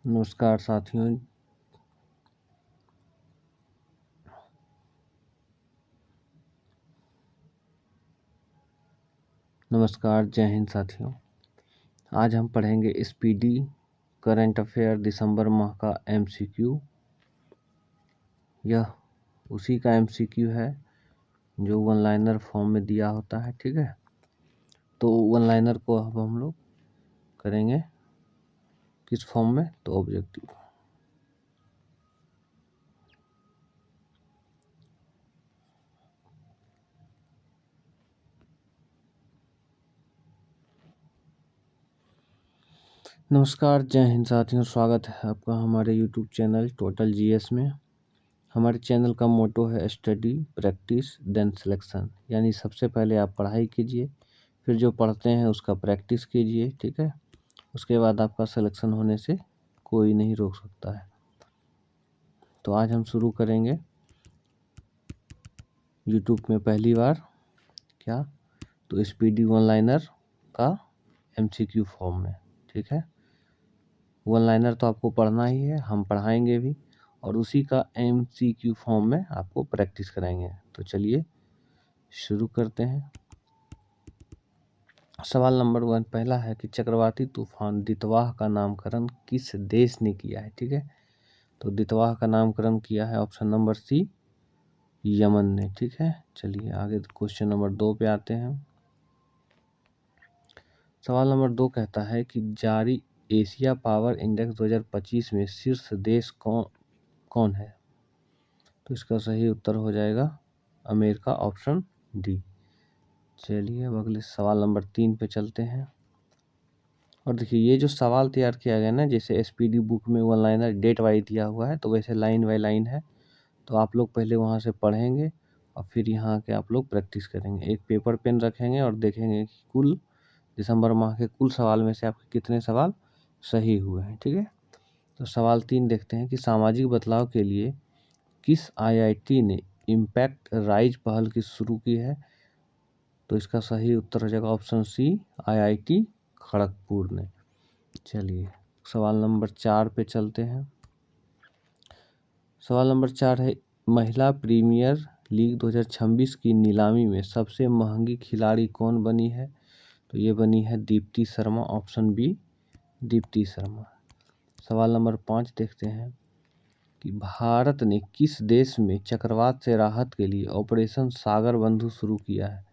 नमस्कार साथियों। नमस्कार, जय हिंद साथियों। आज हम पढ़ेंगे स्पीडी करंट अफेयर दिसंबर माह का एमसीक्यू। यह उसी का एमसीक्यू है जो वन लाइनर फॉर्म में दिया होता है, ठीक है। तो वन लाइनर को अब हम लोग करेंगे किस फॉर्म में, तो ऑब्जेक्टिव। नमस्कार, जय हिंद साथियों। स्वागत है आपका हमारे यूट्यूब चैनल टोटल जीएस में। हमारे चैनल का मोटो है स्टडी प्रैक्टिस देन सिलेक्शन, यानी सबसे पहले आप पढ़ाई कीजिए, फिर जो पढ़ते हैं उसका प्रैक्टिस कीजिए, ठीक है। उसके बाद आपका सिलेक्शन होने से कोई नहीं रोक सकता है। तो आज हम शुरू करेंगे यूट्यूब में पहली बार क्या, तो स्पीडी वन लाइनर का एमसीक्यू फॉर्म में, ठीक है। वन लाइनर तो आपको पढ़ना ही है, हम पढ़ाएंगे भी, और उसी का एमसीक्यू फॉर्म में आपको प्रैक्टिस कराएंगे। तो चलिए शुरू करते हैं। सवाल नंबर 1 पहला है कि चक्रवाती तूफान दितवाह का नामकरण किस देश ने किया है, ठीक है। तो दितवाह का नामकरण किया है ऑप्शन नंबर सी, यमन ने, ठीक है। चलिए आगे क्वेश्चन नंबर 2 पे आते हैं। सवाल नंबर 2 कहता है कि जारी एशिया पावर इंडेक्स 2025 में शीर्ष देश कौन है। तो इसका सही उत्तर हो जाएगा अमेरिका, ऑप्शन डी। चलिए अब अगले सवाल नंबर 3 पे चलते हैं। और देखिए ये जो सवाल तैयार किया गया ना, जैसे एसपीडी बुक में वन लाइनर डेट वाइज दिया हुआ है, तो वैसे लाइन बाय लाइन है। तो आप लोग पहले वहाँ से पढ़ेंगे और फिर यहाँ के आप लोग प्रैक्टिस करेंगे। एक पेपर पेन रखेंगे और देखेंगे कि कुल दिसंबर माह के कुल सवाल में से आपके कितने सवाल सही हुए हैं, ठीक है। तो सवाल 3 देखते हैं कि सामाजिक बदलाव के लिए किस आईआईटी ने इम्पैक्ट राइज पहल की शुरू की है। तो इसका सही उत्तर हो जाएगा ऑप्शन सी, आईआईटी खड़गपुर ने। चलिए सवाल नंबर 4 पे चलते हैं। सवाल नंबर 4 है महिला प्रीमियर लीग 2026 की नीलामी में सबसे महंगी खिलाड़ी कौन बनी है। तो ये बनी है दीप्ति शर्मा, ऑप्शन बी, दीप्ति शर्मा। सवाल नंबर 5 देखते हैं कि भारत ने किस देश में चक्रवात से राहत के लिए ऑपरेशन सागर बंधु शुरू किया है।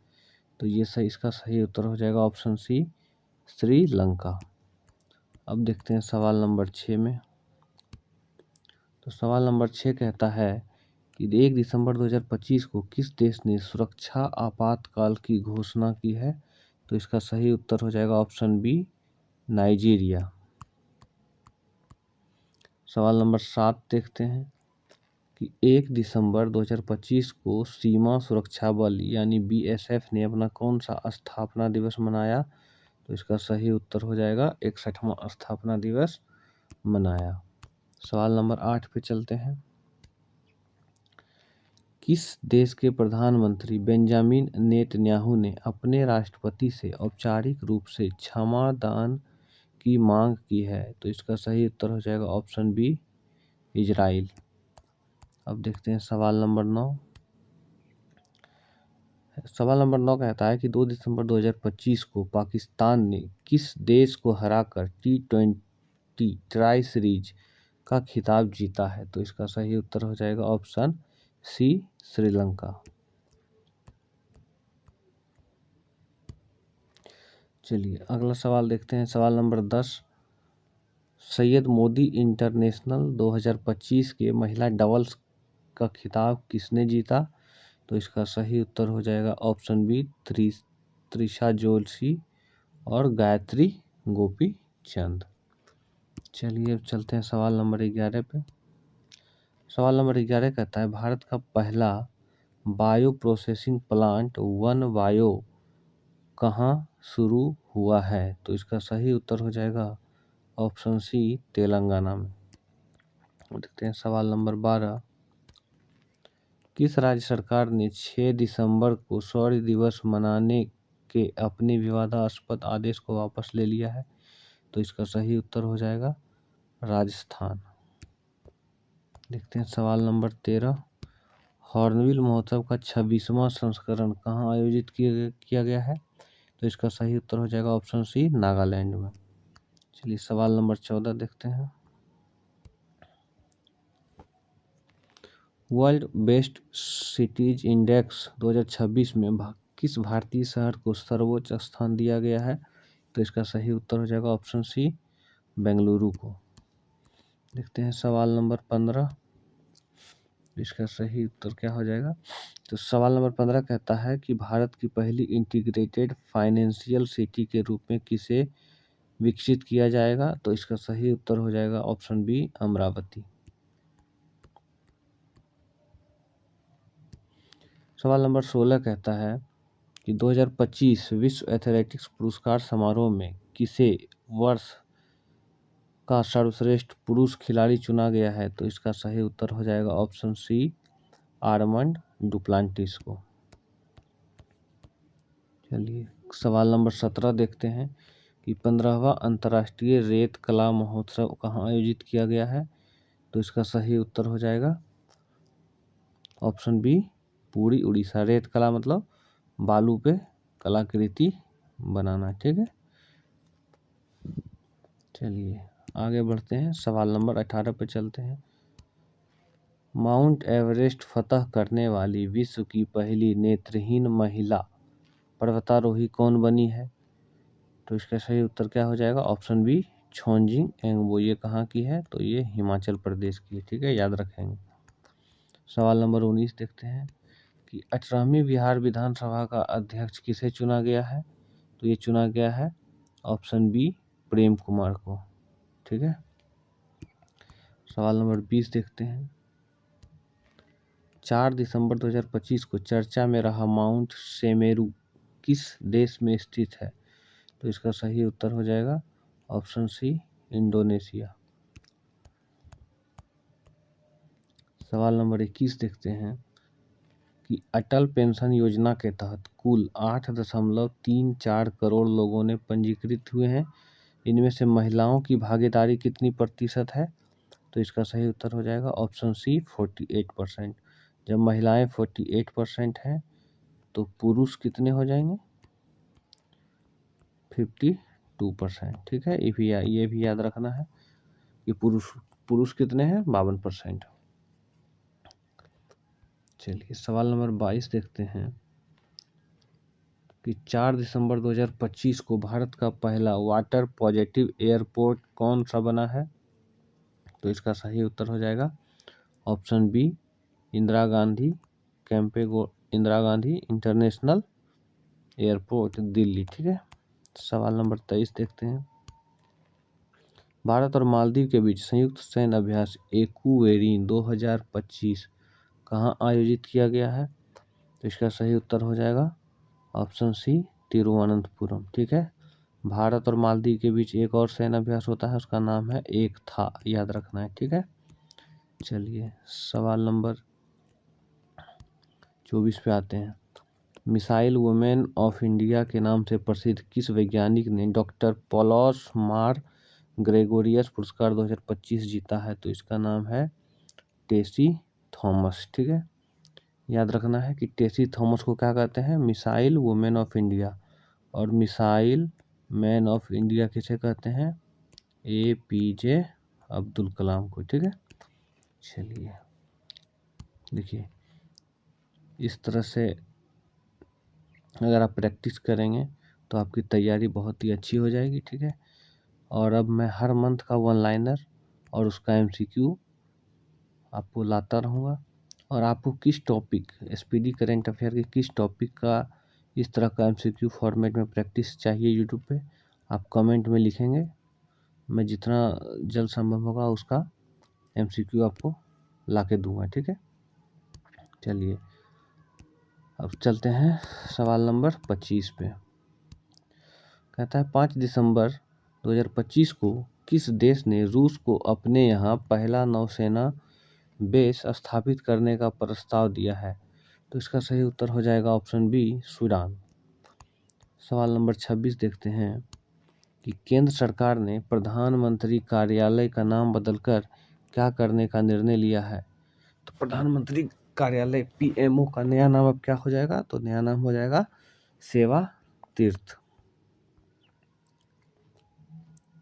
तो ये सही, इसका सही उत्तर हो जाएगा ऑप्शन सी, श्रीलंका। अब देखते हैं सवाल नंबर 6 में। तो सवाल नंबर 6 कहता है कि 1 दिसंबर 2025 को किस देश ने सुरक्षा आपातकाल की घोषणा की है। तो इसका सही उत्तर हो जाएगा ऑप्शन बी, नाइजीरिया। सवाल नंबर 7 देखते हैं कि 1 दिसंबर 2025 को सीमा सुरक्षा बल यानी बीएसएफ ने अपना कौन सा स्थापना दिवस मनाया। तो इसका सही उत्तर हो जाएगा 61वां स्थापना दिवस मनाया। सवाल नंबर 8 पे चलते हैं। किस देश के प्रधानमंत्री बेंजामिन नेतन्याहू ने अपने राष्ट्रपति से औपचारिक रूप से क्षमा दान की मांग की है। तो इसका सही उत्तर हो जाएगा ऑप्शन बी, इजराइल। अब देखते हैं सवाल नंबर 9। सवाल नंबर 9 कहता है कि 2 दिसंबर 2025 को पाकिस्तान ने किस देश को हराकर T20 ट्राई सीरीज का खिताब जीता है। तो इसका सही उत्तर हो जाएगा ऑप्शन सी, श्रीलंका। चलिए अगला सवाल देखते हैं। सवाल नंबर 10, सैयद मोदी इंटरनेशनल 2025 के महिला डबल्स का खिताब किसने जीता। तो इसका सही उत्तर हो जाएगा ऑप्शन बी, त्रिशा जोशी और गायत्री गोपीचंद। चलिए अब चलते हैं सवाल नंबर 11 पे। सवाल नंबर 11 कहता है भारत का पहला bio processing plant one bio कहाँ शुरू हुआ है। तो इसका सही उत्तर हो जाएगा ऑप्शन सी, तेलंगाना में। देखते हैं सवाल नंबर 12, किस राज्य सरकार ने 6 दिसंबर को शौर्य दिवस मनाने के अपने विवादास्पद आदेश को वापस ले लिया है। तो इसका सही उत्तर हो जाएगा राजस्थान। देखते हैं सवाल नंबर 13। हॉर्नबिल महोत्सव का 26वां संस्करण कहाँ आयोजित किया गया है? तो इसका सही उत्तर हो जाएगा ऑप्शन सी, नागालैंड में। चलिए सवाल नंबर 14 देखते हैं। वर्ल्ड बेस्ट सिटीज इंडेक्स 2026 में किस भारतीय शहर को सर्वोच्च स्थान दिया गया है? तो इसका सही उत्तर हो जाएगा ऑप्शन सी, बेंगलुरु को। देखते हैं सवाल नंबर 15। इसका सही उत्तर क्या हो जाएगा? तो सवाल नंबर 15 कहता है कि भारत की पहली इंटीग्रेटेड फाइनेंशियल सिटी के रूप में किसे विकसित किया जाएगा? तो इसका सही उत्तर हो जाएगा ऑप्शन बी, अमरावती। सवाल नंबर 16 कहता है कि 2025 विश्व एथलेटिक्स पुरस्कार समारोह में किसे वर्ष का सर्वश्रेष्ठ पुरुष खिलाड़ी चुना गया है? तो इसका सही उत्तर हो जाएगा ऑप्शन सी, आर्मंड डुप्लांटिस को। चलिए सवाल नंबर 17 देखते हैं कि 15वां अंतर्राष्ट्रीय रेत कला महोत्सव कहाँ आयोजित किया गया है? तो इसका सही उत्तर हो जाएगा ऑप्शन बी, पूरी उड़ीसा। रेत कला मतलब बालू पे कलाकृति बनाना, ठीक है। चलिए आगे बढ़ते हैं, सवाल नंबर 18 पे चलते हैं। माउंट एवरेस्ट फतह करने वाली विश्व की पहली नेत्रहीन महिला पर्वतारोही कौन बनी है? तो इसका सही उत्तर क्या हो जाएगा ऑप्शन बी, छोंजिंग एंगबो। ये कहाँ की है? तो ये हिमाचल प्रदेश की है, ठीक है, याद रखेंगे। सवाल नंबर 19 देखते हैं कि 18वीं बिहार विधानसभा का अध्यक्ष किसे चुना गया है? तो ये चुना गया है ऑप्शन बी, प्रेम कुमार को, ठीक है। सवाल नंबर 20 देखते हैं। 4 दिसंबर 2025 को चर्चा में रहा माउंट सेमेरू किस देश में स्थित है? तो इसका सही उत्तर हो जाएगा ऑप्शन सी, इंडोनेशिया। सवाल नंबर 21 देखते हैं कि अटल पेंशन योजना के तहत कुल 8.34 करोड़ लोगों ने पंजीकृत हुए हैं। इनमें से महिलाओं की भागीदारी कितनी प्रतिशत है? तो इसका सही उत्तर हो जाएगा ऑप्शन सी, 48%। जब महिलाएं 48% हैं तो पुरुष कितने हो जाएंगे? 52%, ठीक है। ये भी याद रखना है कि पुरुष कितने हैं? 52%। चलिए सवाल नंबर 22 देखते हैं कि 4 दिसंबर 2025 को भारत का पहला वाटर पॉजिटिव एयरपोर्ट कौन सा बना है? तो इसका सही उत्तर हो जाएगा option B, Indira Gandhi Indira Gandhi international airport, Delhi, ठीक है। सवाल नंबर 23 देखते हैं। भारत और मालदीव के बीच संयुक्त सैन्य अभ्यास एक्वेरिन 2025 कहाँ आयोजित किया गया है? तो इसका सही उत्तर हो जाएगा ऑप्शन सी, तिरुवनंतपुरम, ठीक है। भारत और मालदीव के बीच एक और सैन्य अभ्यास होता है, उसका नाम है एक था, याद रखना है, ठीक है। चलिए सवाल नंबर 24 पे आते हैं। मिसाइल वुमेन ऑफ इंडिया के नाम से प्रसिद्ध किस वैज्ञानिक ने डॉक्टर पॉलस मार ग्रेगोरियस पुरस्कार 2025 जीता है? तो इसका नाम है टेसी थॉमस, ठीक है। याद रखना है कि टेसी थॉमस को क्या कहते हैं? Missile women of India. और मिसाइल मैन ऑफ इंडिया किसे कहते हैं? APJ अब्दुल कलाम को, ठीक है। चलिए देखिए, इस तरह से अगर आप प्रैक्टिस करेंगे तो आपकी तैयारी बहुत ही अच्छी हो जाएगी, ठीक है। और अब मैं हर मंथ का वन लाइनर और उसका MCQ आपको लाता रहूँगा। और आपको किस टॉपिक, SPD करेंट अफेयर के किस टॉपिक का इस तरह का MCQ फॉर्मेट में प्रैक्टिस चाहिए यूट्यूब पे, आप कमेंट में लिखेंगे। मैं जितना जल्द संभव होगा उसका MCQ आपको ला के दूँगा, ठीक है। चलिए अब चलते हैं सवाल नंबर 25 पे। कहता है 5 दिसंबर 2025 को किस देश ने रूस को अपने यहाँ पहला नौसेना बेस स्थापित करने का प्रस्ताव दिया है? तो इसका सही उत्तर हो जाएगा ऑप्शन बी, सूडान। सवाल नंबर 26 देखते हैं कि केंद्र सरकार ने प्रधानमंत्री कार्यालय का नाम बदलकर क्या करने का निर्णय लिया है। तो प्रधानमंत्री कार्यालय पीएमओ का नया नाम अब क्या हो जाएगा, तो नया नाम हो जाएगा सेवा तीर्थ।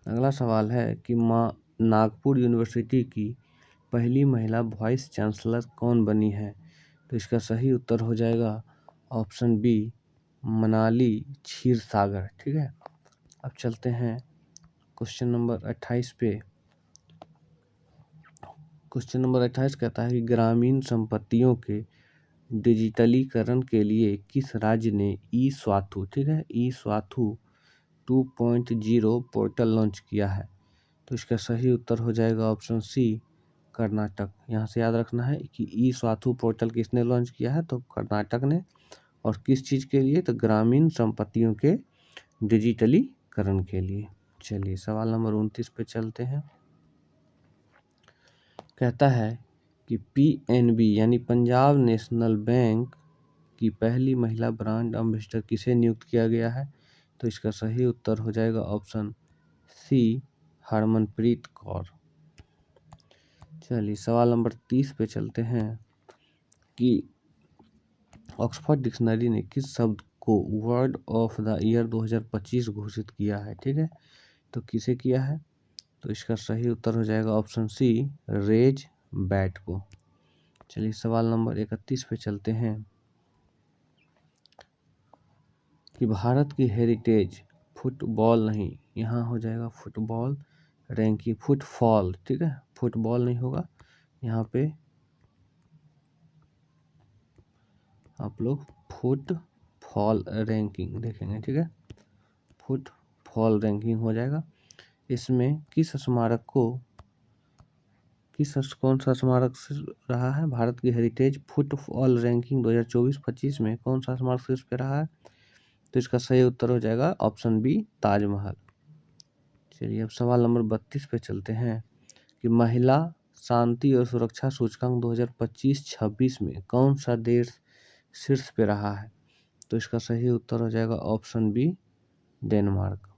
अगला सवाल है कि नागपुर यूनिवर्सिटी की पहली महिला वाइस चांसलर कौन बनी है। तो इसका सही उत्तर हो जाएगा ऑप्शन बी मनाली क्षीरसागर। ठीक है, अब चलते हैं क्वेश्चन नंबर 28 पे। क्वेश्चन नंबर 28 कहता है कि ग्रामीण संपत्तियों के डिजिटलीकरण के लिए किस राज्य ने ई स्वाथु, ठीक है, ई स्वाथु 2.0 पोर्टल लॉन्च किया है। तो इसका सही उत्तर हो जाएगा ऑप्शन सी कर्नाटक। यहाँ से याद रखना है कि ई स्वाथु पोर्टल किसने लॉन्च किया है, तो कर्नाटक ने। और किस चीज़ के लिए, तो ग्रामीण संपत्तियों के डिजिटलीकरण के लिए। चलिए सवाल नंबर 29 पे चलते हैं। कहता है कि पीएनबी यानी पंजाब नेशनल बैंक की पहली महिला ब्रांड एम्बेसडर किसे नियुक्त किया गया है। तो इसका सही उत्तर हो जाएगा ऑप्शन सी हरमनप्रीत कौर। चलिए सवाल नंबर 30 पे चलते हैं कि ऑक्सफोर्ड डिक्शनरी ने किस शब्द को वर्ड ऑफ द ईयर 2025 घोषित किया है। ठीक है, तो किसे किया है, तो इसका सही उत्तर हो जाएगा ऑप्शन सी रेज बैट को। चलिए सवाल नंबर 31 पे चलते हैं कि भारत की हेरिटेज फुटबॉल नहीं, यहाँ हो जाएगा फुटबॉल रैंकिंग, फुटफॉल। ठीक है, फुटबॉल नहीं होगा, यहाँ पे आप लोग फुटफॉल रैंकिंग देखेंगे। ठीक है, फुटफॉल रैंकिंग हो जाएगा। इसमें कौन सा स्मारक रहा है, भारत की हेरिटेज फुटबॉल रैंकिंग 2024-25 में कौन सा स्मारक शीर्ष पे रहा है। तो इसका सही उत्तर हो जाएगा ऑप्शन बी ताजमहल। चलिए अब सवाल नंबर 32 पे चलते हैं कि महिला शांति और सुरक्षा सूचकांक 2025-26 में कौन सा देश शीर्ष पे रहा है। तो इसका सही उत्तर हो जाएगा ऑप्शन बी डेनमार्क।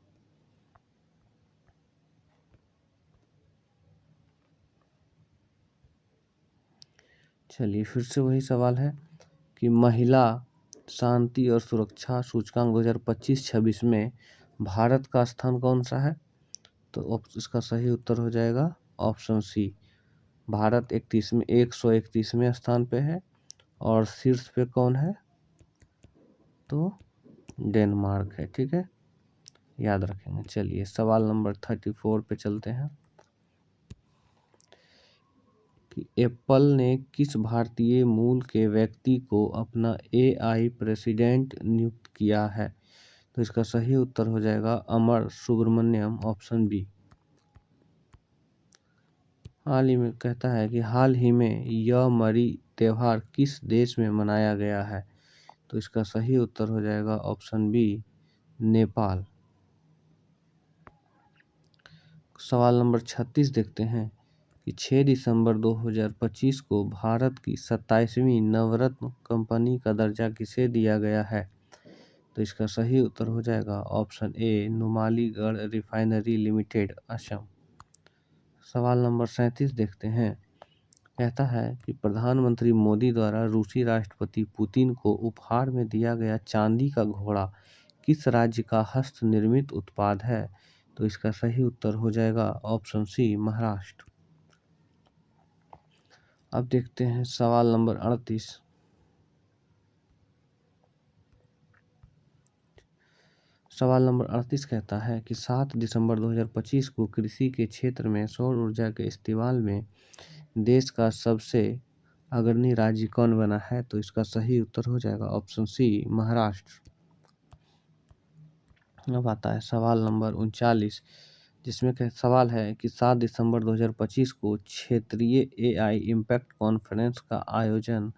चलिए फिर से वही सवाल है कि महिला शांति और सुरक्षा सूचकांक 2025-26 में भारत का स्थान कौन सा है। तो इसका सही उत्तर हो जाएगा ऑप्शन सी, भारत 131वें स्थान पे है और शीर्ष पे कौन है, तो डेनमार्क है। ठीक है, याद रखेंगे। चलिए सवाल नंबर 34 पे चलते हैं कि एप्पल ने किस भारतीय मूल के व्यक्ति को अपना एआई प्रेसिडेंट नियुक्त किया है। तो इसका सही उत्तर हो जाएगा अमर सुब्रमण्यम, ऑप्शन बी। हाल ही में कहता है कि हाल ही में यह मरी त्योहार किस देश में मनाया गया है। तो इसका सही उत्तर हो जाएगा ऑप्शन बी नेपाल। सवाल नंबर 36 देखते हैं कि 6 दिसंबर 2025 को भारत की 27वीं नवरत्न कंपनी का दर्जा किसे दिया गया है। तो इसका सही उत्तर हो जाएगा option A Numaligarh refinery limited, Assam. सवाल नंबर 37 देखते हैं। कहता है कि प्रधानमंत्री मोदी द्वारा रूसी राष्ट्रपति पुतिन को उपहार में दिया गया चांदी का घोड़ा किस राज्य का हस्त निर्मित उत्पाद है। तो इसका सही उत्तर हो जाएगा ऑप्शन सी महाराष्ट्र। अब देखते हैं सवाल नंबर 38। सवाल नंबर 38 कहता है कि 7 दिसंबर 2025 को कृषि के क्षेत्र में सौर ऊर्जा के इस्तेमाल में देश का सबसे अग्रणी राज्य कौन बना है। तो इसका सही उत्तर हो जाएगा ऑप्शन सी महाराष्ट्र। अब आता है सवाल नंबर 39, जिसमें सवाल है कि 7 दिसंबर 2025 को क्षेत्रीय एआई इम्पैक्ट कॉन्फ्रेंस का आयोजन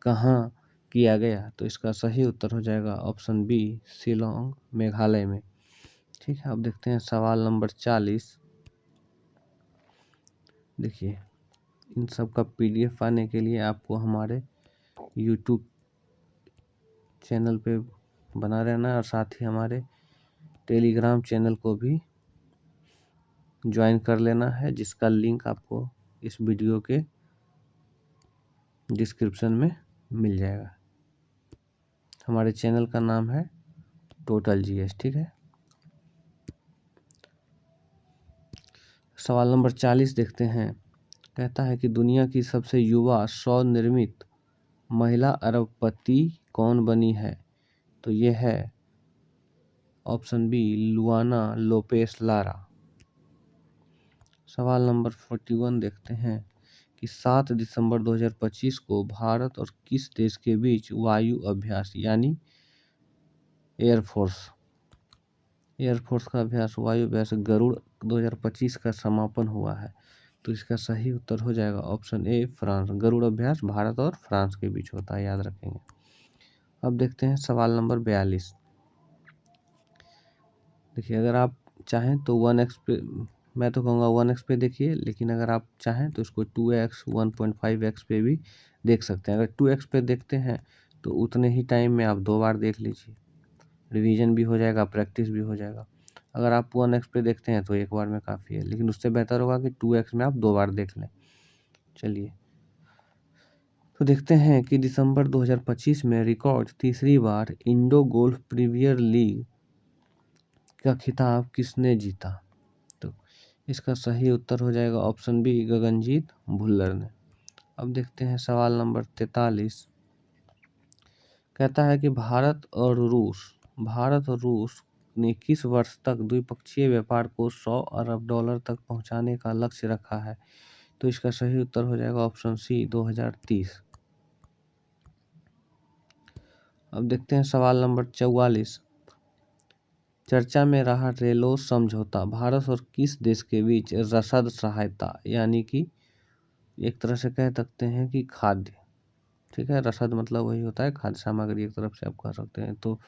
कहाँ किया गया। तो इसका सही उत्तर हो जाएगा ऑप्शन बी शिलोंग, मेघालय में। ठीक है, अब देखते हैं सवाल नंबर 40। देखिए इन सब का पीडीएफ पाने के लिए आपको हमारे यूट्यूब चैनल पे बना रहना है और साथ ही हमारे टेलीग्राम चैनल को भी ज्वाइन कर लेना है, जिसका लिंक आपको इस वीडियो के डिस्क्रिप्शन में मिल जाएगा। हमारे चैनल का नाम है टोटल जीएस, ठीक है। सवाल नंबर 40 देखते हैं। कहता है कि दुनिया की सबसे युवा स्वनिर्मित महिला अरबपति कौन बनी है? तो ये है option B, Luana Lopes Lara. सवाल नंबर 41 देखते हैं कि 7 दिसंबर 2025 को भारत और किस देश के बीच वायु अभ्यास यानी एयरफोर्स का अभ्यास, वायु अभ्यास गरुड़ 2025 का समापन हुआ है? तो इसका सही उत्तर हो जाएगा ऑप्शन ए, फ्रांस। गरुड़ अभ्यास भारत और फ्रांस के बीच होता है, याद रखेंगे। अब देखते हैं सवाल नंबर 42। देखिए, अगर आप चाहें तो 1x पे, मैं तो कहूँगा 1x पे देखिए, लेकिन अगर आप चाहें तो इसको 2x 1.5x पे भी देख सकते हैं। अगर 2x पे देखते हैं तो उतने ही टाइम में आप 2 बार देख लीजिए, रिवीजन भी हो जाएगा, प्रैक्टिस भी हो जाएगा। अगर आप 1x पे देखते हैं तो एक बार में काफ़ी है, लेकिन उससे बेहतर होगा कि 2x में आप 2 बार देख लें। चलिए, तो देखते हैं कि दिसंबर 2025 में रिकॉर्ड तीसरी बार इंडो गोल्फ प्रीमियर लीग का खिताब किसने जीता? तो इसका सही उत्तर हो जाएगा ऑप्शन बी, गगनजीत भुल्लर ने। अब देखते हैं सवाल नंबर 43। कहता है कि भारत और रूस ने किस वर्ष तक द्विपक्षीय व्यापार को 100 अरब डॉलर तक पहुंचाने का लक्ष्य रखा है? तो इसका सही उत्तर हो जाएगा ऑप्शन सी, 2030। अब देखते हैं सवाल नंबर 44। चर्चा में रहा रेलोस समझौता भारत और किस देश के बीच रसद सहायता यानी कि एक तरह से कह सकते हैं कि खाद्य, ठीक है, रसद मतलब वही होता है खाद्य सामग्री, एक तरफ से आप कह सकते हैं। तो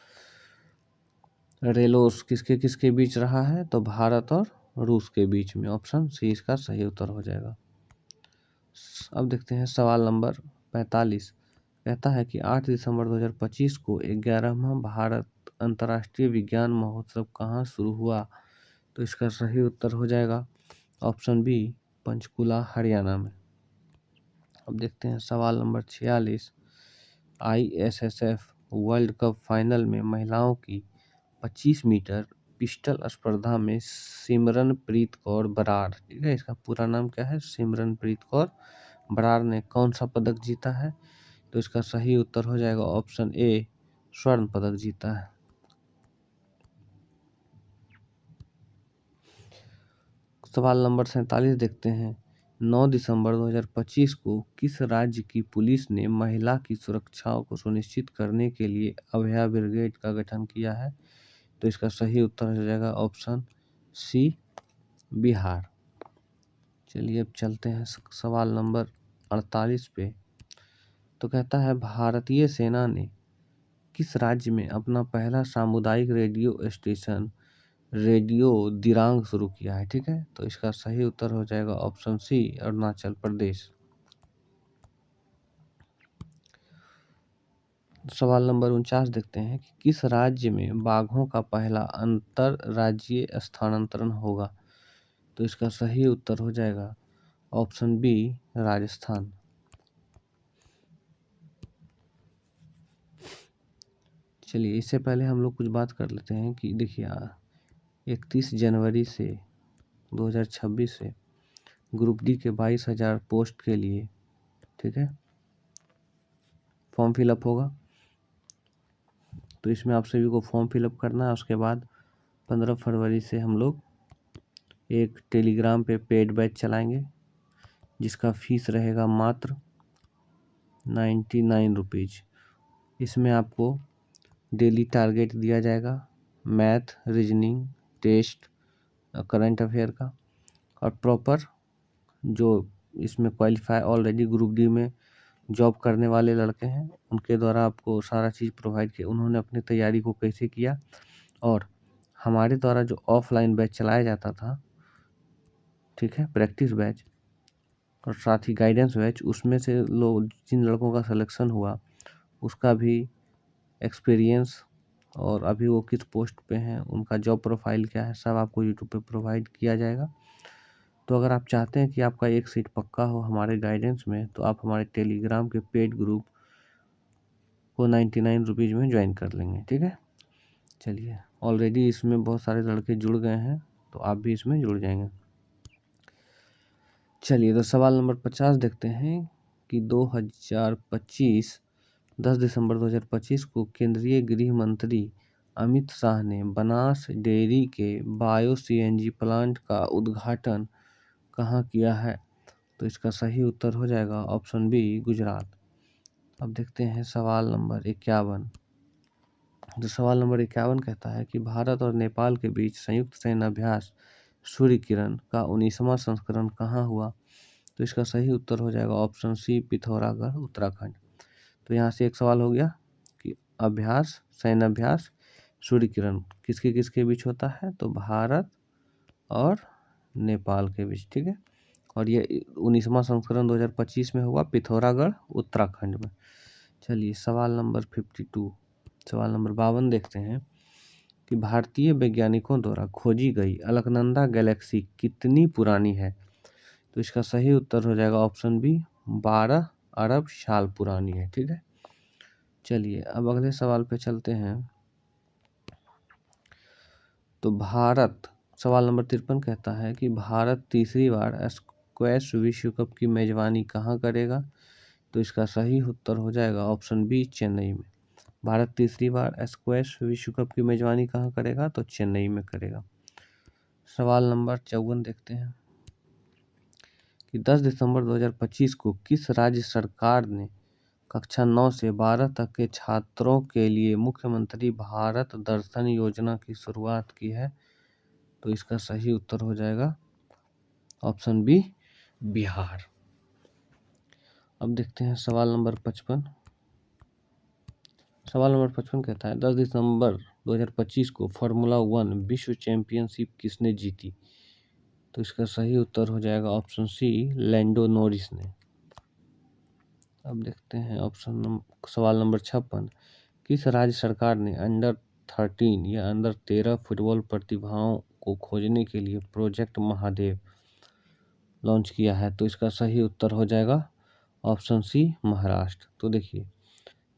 रेलोस किसके किसके बीच रहा है? तो भारत और रूस के बीच में, ऑप्शन सी इसका सही उत्तर हो जाएगा। अब देखते हैं सवाल नंबर 45। कहता है कि 8 दिसंबर 2025 को 11वां भारत अंतर्राष्ट्रीय विज्ञान महोत्सव कहाँ शुरू हुआ? तो इसका सही उत्तर हो जाएगा ऑप्शन बी, पंचकुला हरियाणा में। अब देखते हैं सवाल number 46। ISSF world cup final में महिलाओं की 25 मीटर पिस्टल स्पर्धा में सिमरनप्रीत कौर बराड़, ठीक है, इसका पूरा नाम क्या है? सिमरनप्रीत कौर बराड़ ने कौन सा पदक जीता है? तो इसका सही उत्तर हो जाएगा ऑप्शन ए, स्वर्ण पदक जीता है। सवाल नंबर 47 देखते हैं। 9 दिसंबर 2025 को किस राज्य की पुलिस ने महिला की सुरक्षा को सुनिश्चित करने के लिए अभया ब्रिगेड का गठन किया है? तो इसका सही उत्तर हो जाएगा ऑप्शन सी, बिहार। चलिए, अब चलते हैं सवाल नंबर 48 पे। तो कहता है भारतीय सेना ने किस राज्य में अपना पहला सामुदायिक रेडियो स्टेशन रेडियो दिरांग शुरू किया है? ठीक है, तो इसका सही उत्तर हो जाएगा ऑप्शन सी, अरुणाचल प्रदेश। सवाल नंबर 49 देखते हैं कि किस राज्य में बाघों का पहला अंतरराज्यीय स्थानांतरण होगा? तो इसका सही उत्तर हो जाएगा ऑप्शन बी, राजस्थान। चलिए, इससे पहले हम लोग कुछ बात कर लेते हैं कि देखिए 31 जनवरी से 2026 से ग्रुप डी के 22,000 पोस्ट के लिए, ठीक है, फॉर्म फिलअप होगा। तो इसमें आप सभी को फॉर्म फिलअप करना है। उसके बाद 15 फरवरी से हम लोग एक टेलीग्राम पे पेड बैच चलाएंगे, जिसका फीस रहेगा मात्र 99 रुपीज़। इसमें आपको डेली टारगेट दिया जाएगा, math, reasoning, test, current affair का, और प्रॉपर जो इसमें क्वालिफाई ऑलरेडी ग्रुप डी में जॉब करने वाले लड़के हैं, उनके द्वारा आपको सारा चीज़ प्रोवाइड किया, उन्होंने अपनी तैयारी को कैसे किया, और हमारे द्वारा जो ऑफलाइन बैच चलाया जाता था, ठीक है, प्रैक्टिस बैच और साथ ही गाइडेंस बैच, उसमें से लोग जिन लड़कों का सिलेक्शन हुआ उसका भी एक्सपीरियंस और अभी वो किस पोस्ट पे हैं, उनका जॉब प्रोफाइल क्या है, सब आपको यूट्यूब पे प्रोवाइड किया जाएगा। तो अगर आप चाहते हैं कि आपका एक सीट पक्का हो हमारे गाइडेंस में, तो आप हमारे टेलीग्राम के पेड ग्रुप को 99 रुपीज़ में ज्वाइन कर लेंगे, ठीक है। चलिए, ऑलरेडी इसमें बहुत सारे लड़के जुड़ गए हैं, तो आप भी इसमें जुड़ जाएंगे। चलिए, तो सवाल नंबर 50 देखते हैं कि 2025 10 दिसंबर 2025 को केंद्रीय गृह मंत्री अमित शाह ने बनास डेयरी के बायो सीएनजी प्लांट का उद्घाटन कहाँ किया है? तो इसका सही उत्तर हो जाएगा ऑप्शन बी, गुजरात। अब देखते हैं सवाल नंबर 51। तो सवाल नंबर 51 कहता है कि भारत और नेपाल के बीच संयुक्त सैन्य अभ्यास सूर्य किरण का 19वां संस्करण कहाँ हुआ? तो इसका सही उत्तर हो जाएगा ऑप्शन सी, पिथौरागढ़, उत्तराखंड। तो यहाँ से एक सवाल हो गया कि अभ्यास, सैन्य अभ्यास सूर्य किरण किसके किसके बीच होता है? तो भारत और नेपाल के बीच, ठीक है। और ये 19वां संस्करण 2025 में हुआ पिथौरागढ़, उत्तराखंड में। चलिए, सवाल नंबर 52, सवाल नंबर 52 देखते हैं कि भारतीय वैज्ञानिकों द्वारा खोजी गई अलकनंदा गैलेक्सी कितनी पुरानी है? तो इसका सही उत्तर हो जाएगा ऑप्शन बी, 12 अरब साल पुरानी है, ठीक है। चलिए, अब अगले सवाल पे चलते हैं। तो भारत, सवाल नंबर 53 कहता है कि भारत तीसरी बार स्क्वैश विश्व कप की मेजबानी कहाँ करेगा? तो इसका सही उत्तर हो जाएगा ऑप्शन बी, चेन्नई में। भारत तीसरी बार स्क्वैश विश्व कप की मेजबानी कहाँ करेगा? तो चेन्नई में करेगा। सवाल नंबर 54 देखते हैं कि 10 दिसंबर 2025 को किस राज्य सरकार ने कक्षा 9 से 12 तक के छात्रों के लिए मुख्यमंत्री भारत दर्शन योजना की शुरुआत की है? तो इसका सही उत्तर हो जाएगा ऑप्शन बी, बिहार। अब देखते हैं सवाल नंबर 55। सवाल नंबर 55 कहता है 10 दिसंबर 2025 को फार्मूला 1 विश्व चैंपियनशिप किसने जीती? तो इसका सही उत्तर हो जाएगा ऑप्शन सी, लैंडो नॉरिस ने। अब देखते हैं सवाल नंबर 56। किस राज्य सरकार ने अंडर 13 या अंडर 13 फुटबॉल प्रतिभाओं को खोजने के लिए प्रोजेक्ट महादेव लॉन्च किया है? तो इसका सही उत्तर हो जाएगा ऑप्शन सी, महाराष्ट्र। तो देखिए,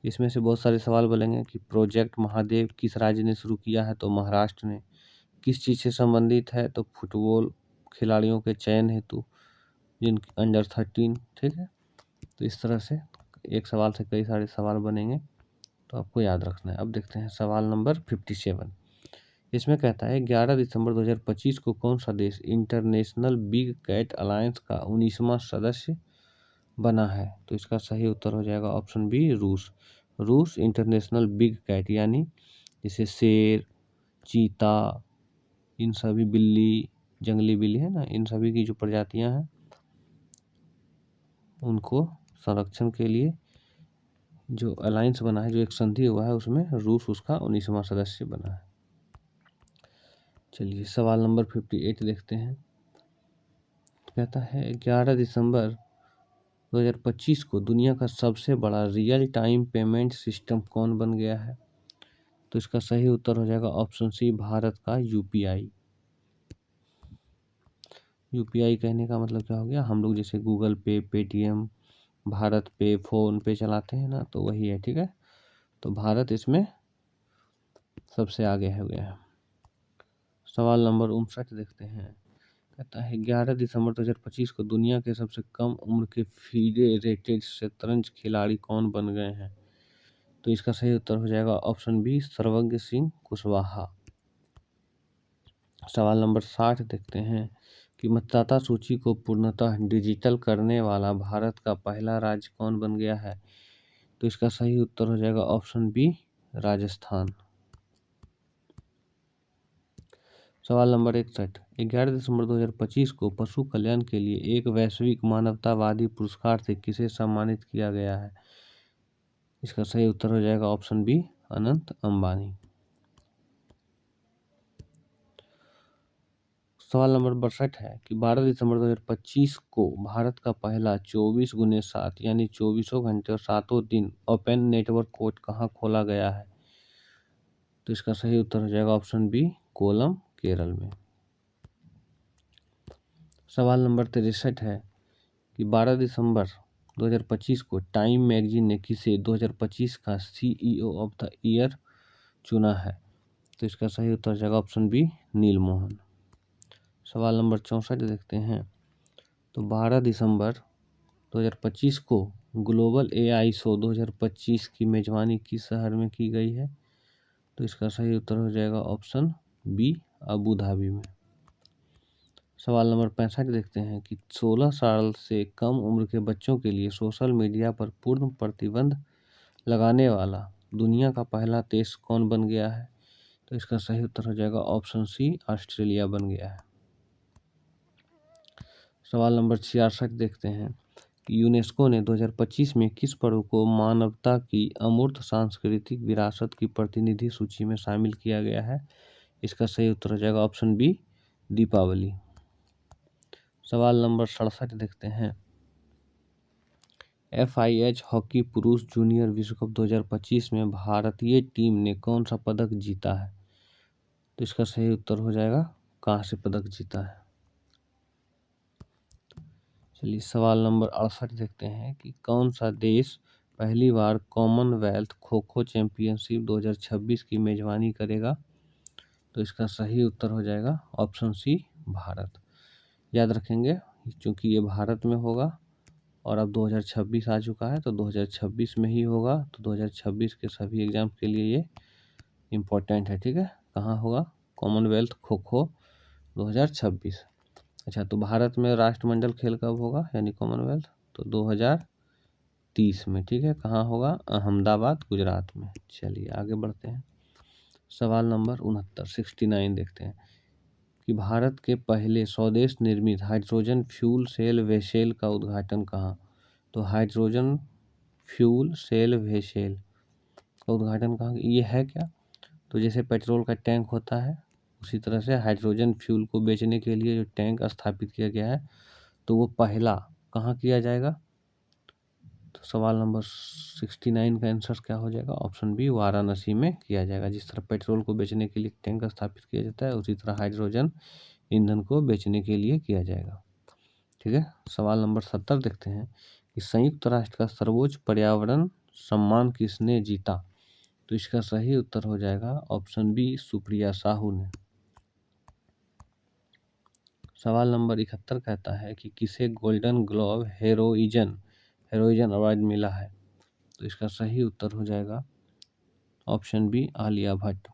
इसमें से बहुत सारे सवाल बोलेंगे कि प्रोजेक्ट महादेव किस राज्य ने शुरू किया है? तो महाराष्ट्र ने। किस चीज़ से संबंधित है? तो फुटबॉल खिलाड़ियों के चयन हेतु, जिन अंडर 13, ठीक है। तो इस तरह से एक सवाल से कई सारे सवाल बनेंगे, तो आपको याद रखना है। अब देखते हैं सवाल नंबर 57। इसमें कहता है 11 दिसंबर 2025 को कौन सा देश इंटरनेशनल बिग कैट अलायंस का 19वां सदस्य बना है? तो इसका सही उत्तर हो जाएगा ऑप्शन बी, रूस। रूस इंटरनेशनल बिग कैट, यानी जैसे शेर, चीता, इन सभी, बिल्ली, जंगली बिल्ली है ना, इन सभी की जो प्रजातियां हैं उनको संरक्षण के लिए जो अलायंस बना है, जो एक संधि हुआ है, उसमें रूस उसका 19वां सदस्य बना है। चलिए, सवाल नंबर 58 देखते हैं। कहता है 11 दिसंबर 2025 को दुनिया का सबसे बड़ा रियल टाइम पेमेंट सिस्टम कौन बन गया है? तो इसका सही उत्तर हो जाएगा ऑप्शन सी, भारत का यूपीआई। यूपीआई कहने का मतलब क्या हो गया? हम लोग जैसे गूगल पे, पेटीएम, भारत पे, फोन पे चलाते हैं ना, तो वही है, ठीक है। तो भारत इसमें सबसे आगे हो गया है। सवाल नंबर 59 देखते हैं। कहता है 11 दिसंबर 2025 को दुनिया के सबसे कम उम्र के फीडे रेटेड शतरंज खिलाड़ी कौन बन गए हैं? तो इसका सही उत्तर हो जाएगा ऑप्शन बी, सर्वज्ञ सिंह कुशवाहा। सवाल नंबर 60 देखते हैं कि मतदाता सूची को पूर्णतः डिजिटल करने वाला भारत का पहला राज्य कौन बन गया है? तो इसका सही उत्तर हो जाएगा ऑप्शन बी, राजस्थान। सवाल नंबर 61। 11 दिसंबर 2025 को पशु कल्याण के लिए एक वैश्विक मानवतावादी पुरस्कार से किसे सम्मानित किया गया है? इसका सही उत्तर हो जाएगा ऑप्शन बी, अनंत अंबानी। सवाल नंबर 62 है कि 12 दिसंबर 2025 को भारत का पहला 24x7 यानी 24 घंटे और 7 दिन ओपन नेटवर्क कोर्ट कहाँ खोला गया है? तो इसका सही उत्तर हो जाएगा ऑप्शन बी, कोलम, केरल में। सवाल नंबर 63 है कि 12 दिसंबर 2025 को टाइम मैगजीन ने किसे 2025 का CEO ऑफ द ईयर चुना है? तो इसका सही उत्तर हो जाएगा ऑप्शन बी, नील मोहन। सवाल नंबर 64 देखते हैं। तो 12 दिसंबर 2025 को ग्लोबल AI शो 2025 की मेजबानी किस शहर में की गई है? तो इसका सही उत्तर हो जाएगा ऑप्शन बी, अबू धाबी में। सवाल नंबर 65 देखते हैं कि 16 साल से कम उम्र के बच्चों के लिए सोशल मीडिया पर पूर्ण प्रतिबंध लगाने वाला दुनिया का पहला देश कौन बन गया है? तो इसका सही उत्तर हो जाएगा ऑप्शन सी, ऑस्ट्रेलिया बन गया है। सवाल नंबर 66 देखते हैं कि यूनेस्को ने 2025 में किस पर्व को मानवता की अमूर्त सांस्कृतिक विरासत की प्रतिनिधि सूची में शामिल किया गया है? इसका सही उत्तर हो जाएगा ऑप्शन बी, दीपावली। सवाल नंबर 67 देखते हैं। FIH हॉकी पुरुष जूनियर विश्व कप 2025 में भारतीय टीम ने कौन सा पदक जीता है? तो इसका सही उत्तर हो जाएगा कांस्य पदक जीता है। चलिए सवाल नंबर 68 देखते हैं कि कौन सा देश पहली बार कॉमनवेल्थ खो खो चैंपियनशिप 2026 की मेजबानी करेगा? तो इसका सही उत्तर हो जाएगा ऑप्शन सी, भारत। याद रखेंगे क्योंकि ये भारत में होगा और अब 2026 आ चुका है तो 2026 में ही होगा। तो 2026 के सभी एग्जाम के लिए ये इम्पोर्टेंट है, ठीक है। कहाँ होगा? कॉमनवेल्थ खो खो 2026। अच्छा, तो भारत में राष्ट्रमंडल खेल कब होगा यानी कॉमनवेल्थ? तो 2030 में, ठीक है। कहाँ होगा? अहमदाबाद, गुजरात में। चलिए आगे बढ़ते हैं। सवाल नंबर 69 देखते हैं कि भारत के पहले स्वदेश निर्मित हाइड्रोजन फ्यूल सेल वेसेल का उद्घाटन कहाँ? तो हाइड्रोजन फ्यूल सेल वेसेल का उद्घाटन कहाँ? ये है क्या? तो जैसे पेट्रोल का टैंक होता है उसी तरह से हाइड्रोजन फ्यूल को बेचने के लिए जो टैंक स्थापित किया गया है तो वो पहला कहाँ किया जाएगा? तो सवाल नंबर 69 का आंसर क्या हो जाएगा? ऑप्शन बी, वाराणसी में किया जाएगा। जिस तरह पेट्रोल को बेचने के लिए टैंक स्थापित किया जाता है उसी तरह हाइड्रोजन ईंधन को बेचने के लिए किया जाएगा, ठीक है। सवाल नंबर 70 देखते हैं कि संयुक्त राष्ट्र का सर्वोच्च पर्यावरण सम्मान किसने जीता? तो इसका सही उत्तर हो जाएगा ऑप्शन बी, सुप्रिया साहू ने। सवाल नंबर 71 कहता है कि किसे गोल्डन ग्लोब हेरोइजन अवार्ड मिला है? तो इसका सही उत्तर हो जाएगा ऑप्शन बी, आलिया भट्ट।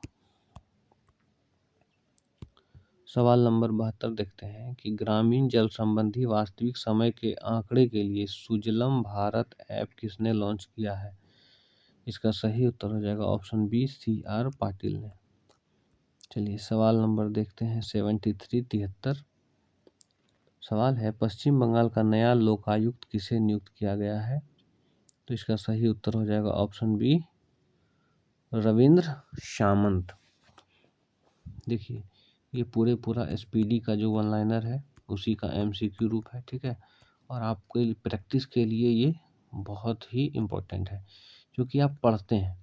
सवाल नंबर 72 देखते हैं कि ग्रामीण जल संबंधी वास्तविक समय के आंकड़े के लिए सुजलम भारत ऐप किसने लॉन्च किया है? इसका सही उत्तर हो जाएगा ऑप्शन बी, CR पाटिल ने। चलिए सवाल नंबर देखते हैं 73 सवाल है पश्चिम बंगाल का नया लोकायुक्त किसे नियुक्त किया गया है? तो इसका सही उत्तर हो जाएगा ऑप्शन बी, रविंद्र सामंत। देखिए ये पूरा SPD का जो वन लाइनर है उसी का MCQ रूप है, ठीक है। और आपके प्रैक्टिस के लिए ये बहुत ही इम्पोर्टेंट है क्योंकि आप पढ़ते हैं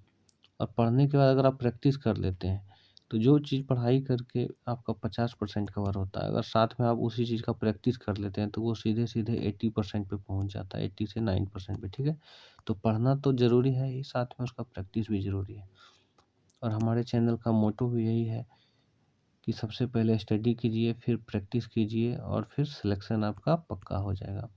और पढ़ने के बाद अगर आप प्रैक्टिस कर लेते हैं तो जो चीज़ पढ़ाई करके आपका 50% कवर होता है, अगर साथ में आप उसी चीज़ का प्रैक्टिस कर लेते हैं तो वो सीधे 80% पे पहुंच जाता है, 80 से 9% पे, ठीक है। तो पढ़ना तो ज़रूरी है ही, साथ में उसका प्रैक्टिस भी ज़रूरी है। और हमारे चैनल का मोटो भी यही है कि सबसे पहले स्टडी कीजिए, फिर प्रैक्टिस कीजिए और फिर सिलेक्शन आपका पक्का हो जाएगा।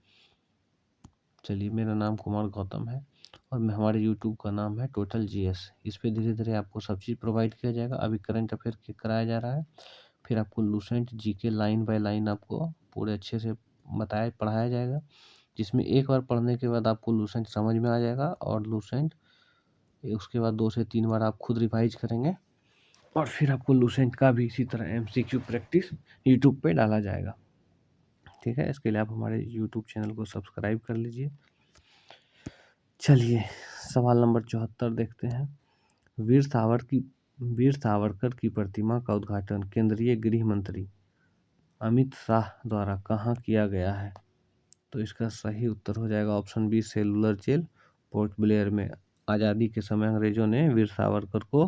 चलिए मेरा नाम कुमार गौतम है और मैं हमारे यूट्यूब का नाम है टोटल GS। इस पे धीरे धीरे आपको सब चीज़ प्रोवाइड किया जाएगा। अभी करंट अफेयर कराया जा रहा है, फिर आपको Lucent GK line by line आपको पूरे अच्छे से पढ़ाया जाएगा, जिसमें एक बार पढ़ने के बाद आपको लूसेंट समझ में आ जाएगा और लूसेंट उसके बाद 2 से 3 बार आप खुद रिवाइज करेंगे और फिर आपको लूसेंट का भी इसी तरह MCQ प्रैक्टिस यूट्यूब पे डाला जाएगा, ठीक है। इसके लिए आप हमारे यूट्यूब चैनल को सब्सक्राइब कर लीजिए। चलिए सवाल नंबर 74 देखते हैं। वीर सावरकर की प्रतिमा का उद्घाटन केंद्रीय गृह मंत्री अमित शाह द्वारा कहाँ किया गया है? तो इसका सही उत्तर हो जाएगा option B, cellular jail, Port Blair में। आज़ादी के समय अंग्रेजों ने वीर सावरकर को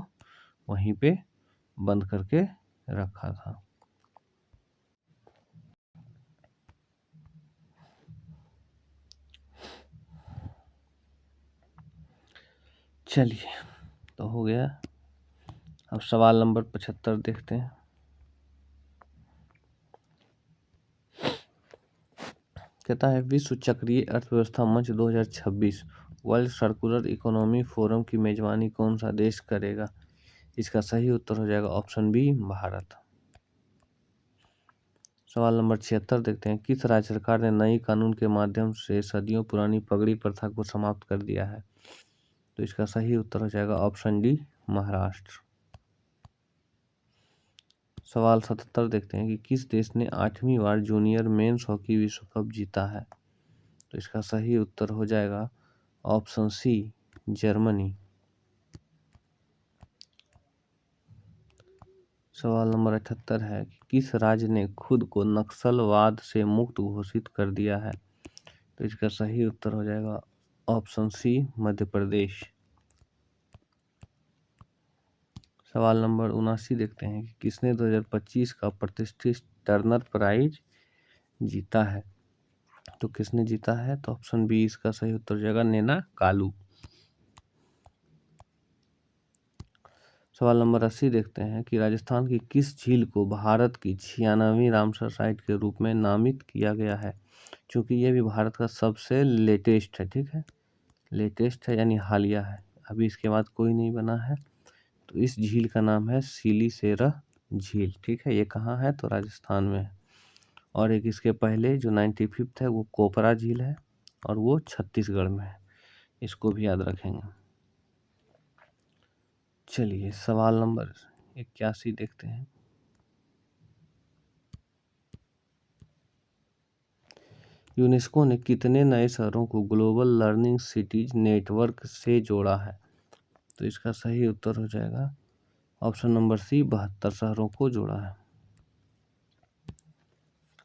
वहीं पे बंद करके रखा था। चलिए, तो हो गया। अब सवाल नंबर 75 देखते हैं। कहता है विश्व चक्रीय अर्थव्यवस्था मंच 2026 वर्ल्ड सर्कुलर इकोनॉमी फोरम की मेजबानी कौन सा देश करेगा? इसका सही उत्तर हो जाएगा ऑप्शन बी, भारत। सवाल नंबर 76 देखते हैं। किस राज्य सरकार ने नई कानून के माध्यम से सदियों पुरानी पगड़ी प्रथा को समाप्त कर दिया है? तो इसका सही उत्तर हो जाएगा ऑप्शन डी, महाराष्ट्र। सवाल 77 देखते हैं कि किस देश ने 8वीं बार जूनियर मेंस हॉकी विश्व कप जीता है? तो इसका सही उत्तर हो जाएगा ऑप्शन सी, जर्मनी। सवाल नंबर 78 है कि किस राज्य ने खुद को नक्सलवाद से मुक्त घोषित कर दिया है? तो इसका सही उत्तर हो जाएगा ऑप्शन सी, मध्य प्रदेश। सवाल नंबर 79 देखते हैं कि किसने 2025 का प्रतिष्ठित टर्नर प्राइज जीता है? तो किसने जीता है? तो ऑप्शन बी इसका सही उत्तर हो जाएगा नैना कालू। सवाल नंबर 80 देखते हैं कि राजस्थान की किस झील को भारत की 96वीं रामसर साइट के रूप में नामित किया गया है? क्योंकि ये भी भारत का सबसे लेटेस्ट है, ठीक है, लेटेस्ट है यानी हालिया है, अभी इसके बाद कोई नहीं बना है। तो इस झील का नाम है सीलीसेरा झील, ठीक है। ये कहाँ है? तो राजस्थान में है। और एक इसके पहले जो 95th है वो कोपरा झील है और वो छत्तीसगढ़ में है, इसको भी याद रखेंगे। चलिए, सवाल नंबर 81 देखते हैं। यूनेस्को ने कितने नए शहरों को ग्लोबल लर्निंग सिटीज नेटवर्क से जोड़ा है? तो इसका सही उत्तर हो जाएगा ऑप्शन नंबर सी, 72 शहरों को जोड़ा है।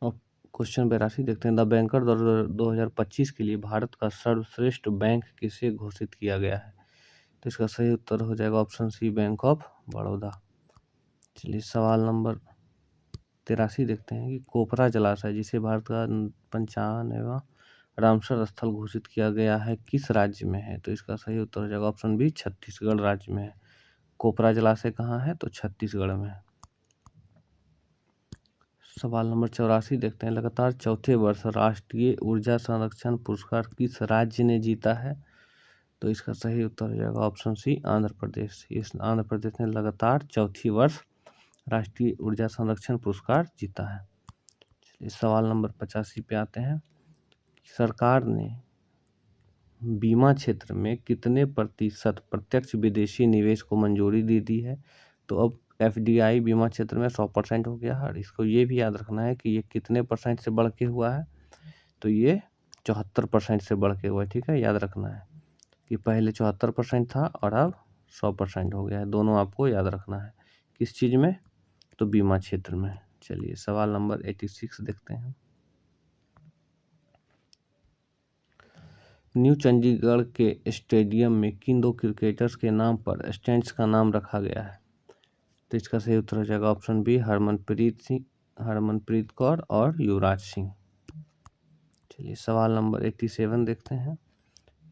और क्वेश्चन 82 देखते हैं। द बैंकर 2025 के लिए भारत का सर्वश्रेष्ठ बैंक किसे घोषित किया गया है? तो इसका सही उत्तर हो जाएगा option C, bank of Baroda. चलिए, सवाल नंबर 83 देखते हैं कि कोपरा जलाशय जिसे भारत का 95वां रामसर स्थल घोषित किया गया है किस राज्य में है? तो इसका सही उत्तर हो जाएगा ऑप्शन बी, छत्तीसगढ़ राज्य में है। कोपरा जलाशय कहाँ है? तो छत्तीसगढ़ में है। सवाल नंबर 84 देखते हैं। लगातार चौथे वर्ष राष्ट्रीय ऊर्जा संरक्षण पुरस्कार किस राज्य ने जीता है? तो इसका सही उत्तर हो जाएगा ऑप्शन सी, आंध्र प्रदेश। इस आंध्र प्रदेश ने लगातार चौथी वर्ष राष्ट्रीय ऊर्जा संरक्षण पुरस्कार जीता है। इस सवाल नंबर 85 पे आते हैं। सरकार ने बीमा क्षेत्र में कितने प्रतिशत प्रत्यक्ष विदेशी निवेश को मंजूरी दे दी है? तो अब एफडीआई बीमा क्षेत्र में 100% हो गया है। और इसको ये भी याद रखना है कि ये कितने परसेंट से बढ़ के हुआ है? तो ये 74% से बढ़ के हुआ है, ठीक है, याद रखना है कि पहले 74% था और अब 100% हो गया है। दोनों आपको याद रखना है। किस चीज़ में? तो बीमा क्षेत्र में। चलिए, सवाल नंबर 86 देखते हैं। न्यू चंडीगढ़ के स्टेडियम में किन दो क्रिकेटर्स के नाम पर स्टैंड्स का नाम रखा गया है? तो इसका सही उत्तर हो जाएगा ऑप्शन बी, हरमनप्रीत कौर और युवराज सिंह। चलिए, सवाल नंबर 87 देखते हैं